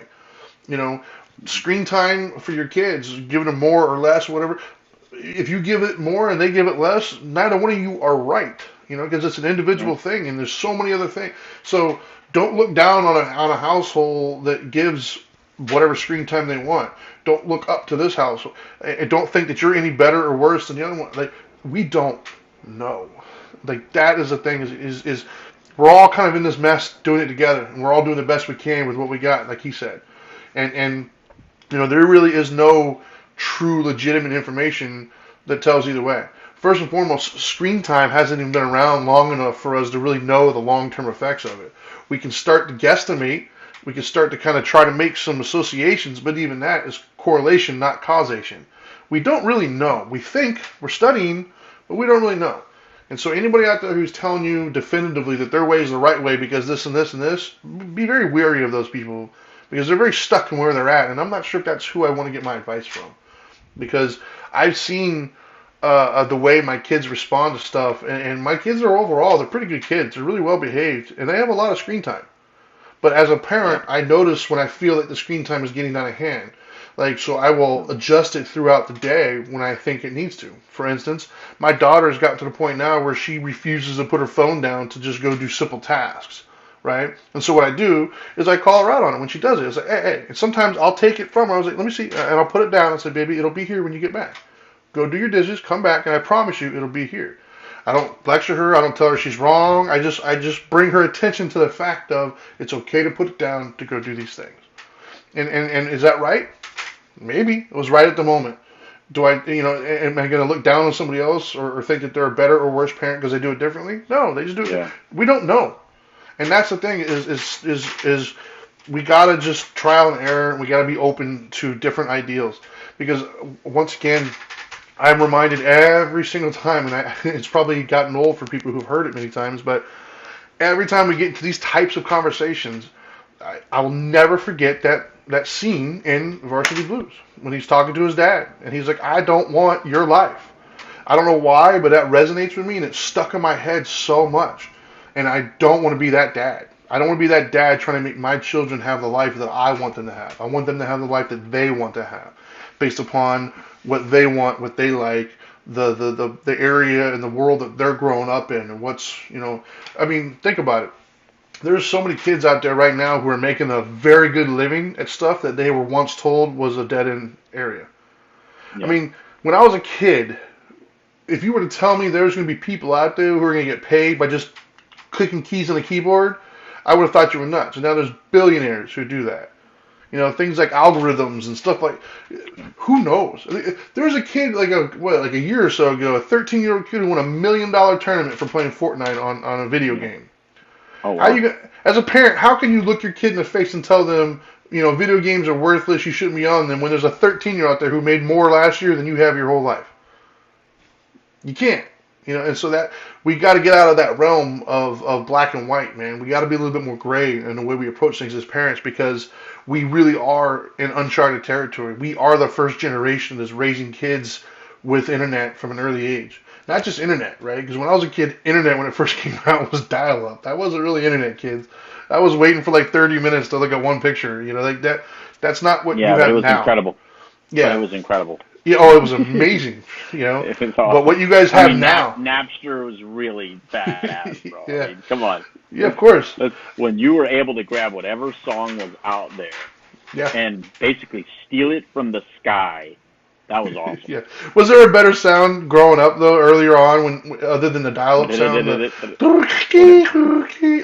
You know, screen time for your kids, giving them more or less, whatever. If you give it more and they give it less, neither one of you are right. Because it's an individual Right. thing, and there's so many other things. So don't look down on a household that gives whatever screen time they want. Don't look up to this household, and don't think that you're any better or worse than the other one. Like we don't know. Like that is the thing. Is we're all kind of in this mess doing it together, and we're all doing the best we can with what we got, like he said. And there really is no true legitimate information that tells either way. First and foremost, screen time hasn't even been around long enough for us to really know the long-term effects of it. We can start to guesstimate. We can start to kind of try to make some associations, but even that is correlation, not causation. We don't really know. We think we're studying, but we don't really know. And so anybody out there who's telling you definitively that their way is the right way because this and this and this, be very wary of those people because they're very stuck in where they're at. And I'm not sure if that's who I want to get my advice from because I've seen the way my kids respond to stuff, and my kids are overall they're pretty good kids. They're really well behaved, and they have a lot of screen time. But as a Yeah. parent, I notice when I feel that the screen time is getting out of hand. Like, so I will adjust it throughout the day when I think it needs to. For instance, my daughter's gotten to the point now where she refuses to put her phone down to just go do simple tasks, right? And so what I do is I call her out on it when she does it. It's like, hey, hey. And sometimes I'll take it from her. I was like, let me see, and I'll put it down and say, baby, it'll be here when you get back. Go do your dishes, come back, and I promise you it'll be here. I don't lecture her. I don't tell her she's wrong. I just bring her attention to the fact of it's okay to put it down to go do these things. And is that right? Maybe it was right at the moment. Do I, am I going to look down on somebody else or think that they're a better or worse parent because they do it differently? No, they just do it. Yeah. We don't know, and that's the thing is we gotta just trial and error. And we gotta be open to different ideals because once again, I'm reminded every single time, and it's probably gotten old for people who've heard it many times, but every time we get into these types of conversations, I will never forget that scene in Varsity Blues when he's talking to his dad, and he's like, "I don't want your life." I don't know why, but that resonates with me, and it's stuck in my head so much. And I don't want to be that dad. I don't want to be that dad trying to make my children have the life that I want them to have. I want them to have the life that they want to have, based upon what they want, what they like, the area and the world that they're growing up in, and I mean, think about it. There's so many kids out there right now who are making a very good living at stuff that they were once told was a dead end area. I Yeah. mean, when I was a kid, if you were to tell me there's going to be people out there who are going to get paid by just clicking keys on the keyboard, I would have thought you were nuts. And now there's billionaires who do that. Things like algorithms and stuff like. Who knows? There was a kid like a year or so ago, a 13-year-old kid who won $1 million tournament for playing Fortnite on a video game. Oh How wow. you as a parent, how can you look your kid in the face and tell them, video games are worthless, you shouldn't be on them when there's a 13-year-old out there who made more last year than you have your whole life? You can't. And so that we got to get out of that realm of black and white, man. We got to be a little bit more gray in the way we approach things as parents because we really are in uncharted territory. We are the first generation that's raising kids with internet from an early age. Not just internet, right? Because when I was a kid, internet when it first came out was dial-up. That wasn't really internet, kids. I was waiting for like 30 minutes to look at one picture. Like that. That's not what you Yeah, but it have was now. incredible. But it Yeah. was incredible. Yeah. Oh, it was amazing. It was But awesome. what you guys I have mean, now. Napster was really badass, bro. I Yeah. mean, come on. Yeah. Of course. When you were able to grab whatever song was out there Yeah. and basically steal it from the sky, that was awesome. Yeah. Was there a better sound growing up though earlier on when other than the dial-up sound?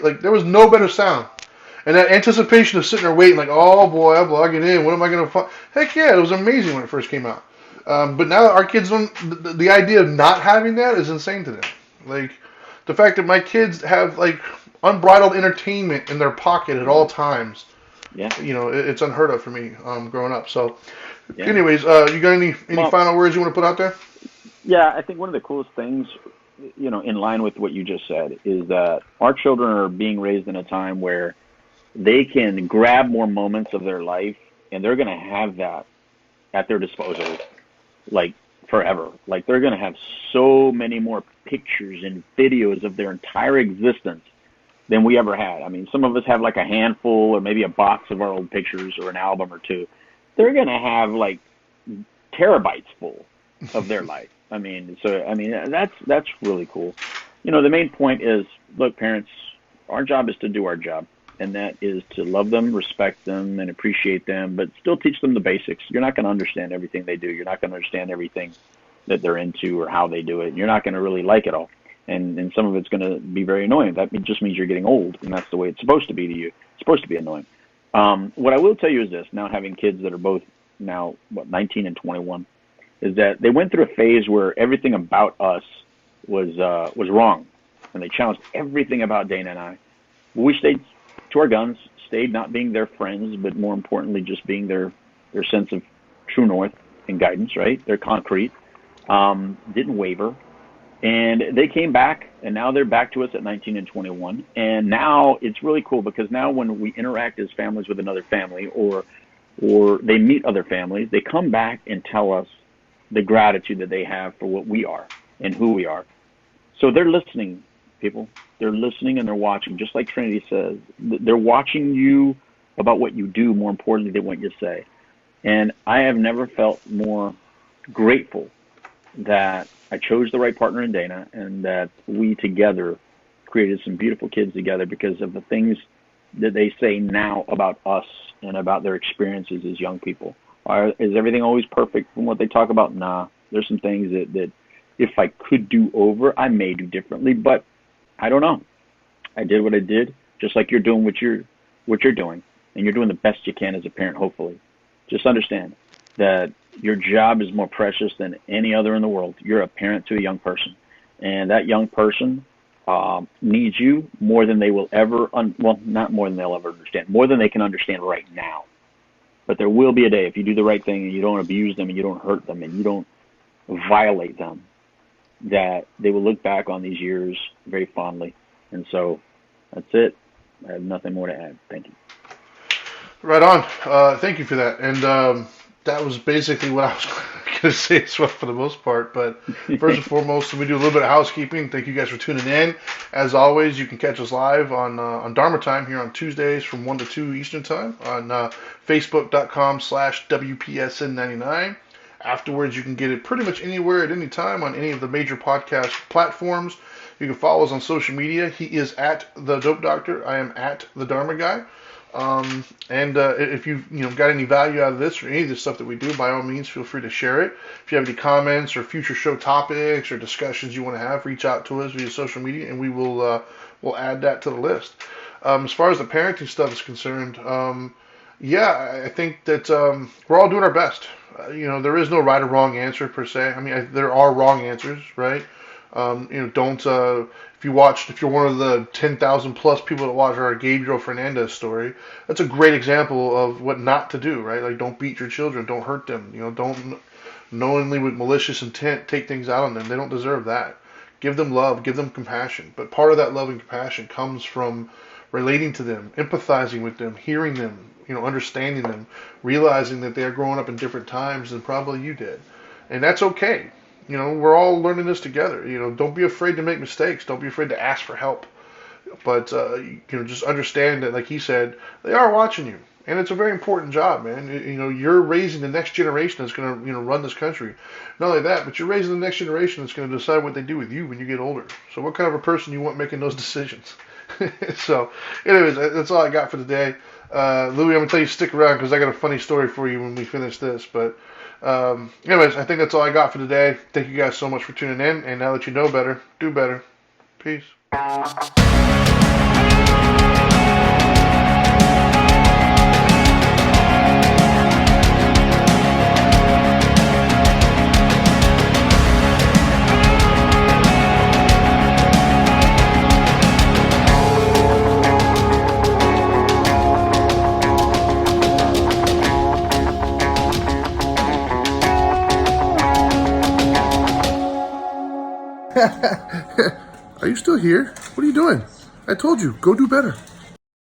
Like there was no better sound. And that anticipation of sitting there waiting, like, oh boy, I'm logging in. What am I going to find? Heck yeah, it was amazing when it first came out. But now our kids don't. The idea of not having that is insane to them. Like the fact that my kids have like unbridled entertainment in their pocket at all times. Yeah. It's unheard of for me growing up. So, Yeah. anyways, you got any Well, final words you want to put out there? yeah, I think one of the coolest things, in line with what you just said, is that our children are being raised in a time where they can grab more moments of their life and they're going to have that at their disposal like forever. Like they're going to have so many more pictures and videos of their entire existence than we ever had. I mean, some of us have like a handful or maybe a box of our old pictures or an album or two. They're going to have like terabytes full of their life. That's really cool. The main point is, look, parents, our job is to do our job, and that is to love them, respect them, and appreciate them, but still teach them the basics. You're not going to understand everything they do. You're not going to understand everything that they're into or how they do it. You're not going to really like it all, and some of it's going to be very annoying. That just means you're getting old, and that's the way it's supposed to be to you. It's supposed to be annoying. What I will tell you is this: now having kids that are both now 19 and 21, is that they went through a phase where everything about us was wrong, and they challenged everything about Dana and I. We stayed to our guns, stayed not being their friends, but more importantly, just being their sense of true north and guidance. Right? They're concrete, didn't waver, and they came back, and now they're back to us at 19 and 21. And now it's really cool because now when we interact as families with another family, or they meet other families, they come back and tell us the gratitude that they have for what we are and who we are. So they're listening people. They're listening and they're watching, just like Trinity says. They're watching you about what you do more importantly than what you say. And I have never felt more grateful that I chose the right partner in Dana and that we together created some beautiful kids together because of the things that they say now about us and about their experiences as young people. Is everything always perfect from what they talk about? Nah. There's some things that if I could do over, I may do differently, but I don't know. I did what I did, just like you're doing what you're doing, and you're doing the best you can as a parent, hopefully. Just understand that your job is more precious than any other in the world. You're a parent to a young person, and that young person needs you more than they will ever, not more than they'll ever understand, more than they can understand right now. But there will be a day if you do the right thing and you don't abuse them and you don't hurt them and you don't violate them, that they will look back on these years very fondly. And so that's it. I have nothing more to add. Thank you. Right on. Thank you for that. And that was basically what I was going to say as well for the most part. But first and foremost, we do a little bit of housekeeping. Thank you guys for tuning in. As always, you can catch us live on Dharma Time here on Tuesdays from 1 to 2 Eastern Time on Facebook.com/WPSN99. Afterwards, you can get it pretty much anywhere at any time on any of the major podcast platforms. You can follow us on social media. He is at the Dope Doctor. I am at the Dharma Guy. And if you've got any value out of this or any of the stuff that we do, by all means, feel free to share it. If you have any comments or future show topics or discussions you want to have, reach out to us via social media, and we will we'll add that to the list. As far as the parenting stuff is concerned, I think that we're all doing our best. There is no right or wrong answer per se. I mean, there are wrong answers, right? Don't if you're one of the 10,000 plus people that watch our Gabriel Fernandez story, that's a great example of what not to do, right? Like, don't beat your children, don't hurt them, don't knowingly with malicious intent take things out on them. They don't deserve that. Give them love, give them compassion. But part of that love and compassion comes from relating to them, empathizing with them, hearing them, understanding them, realizing that they are growing up in different times than probably you did. And that's okay. We're all learning this together. Don't be afraid to make mistakes. Don't be afraid to ask for help. But, just understand that, like he said, they are watching you. And it's a very important job, man. You're raising the next generation that's going to, run this country. Not only that, but you're raising the next generation that's going to decide what they do with you when you get older. So what kind of a person you want making those decisions? So, anyways, that's all I got for today. Louis, I'm going to tell you to stick around because I got a funny story for you when we finish this. But anyways, I think that's all I got for today. Thank you guys so much for tuning in. And now that you know better, do better. Peace. Are you still here? What are you doing? I told you, go do better.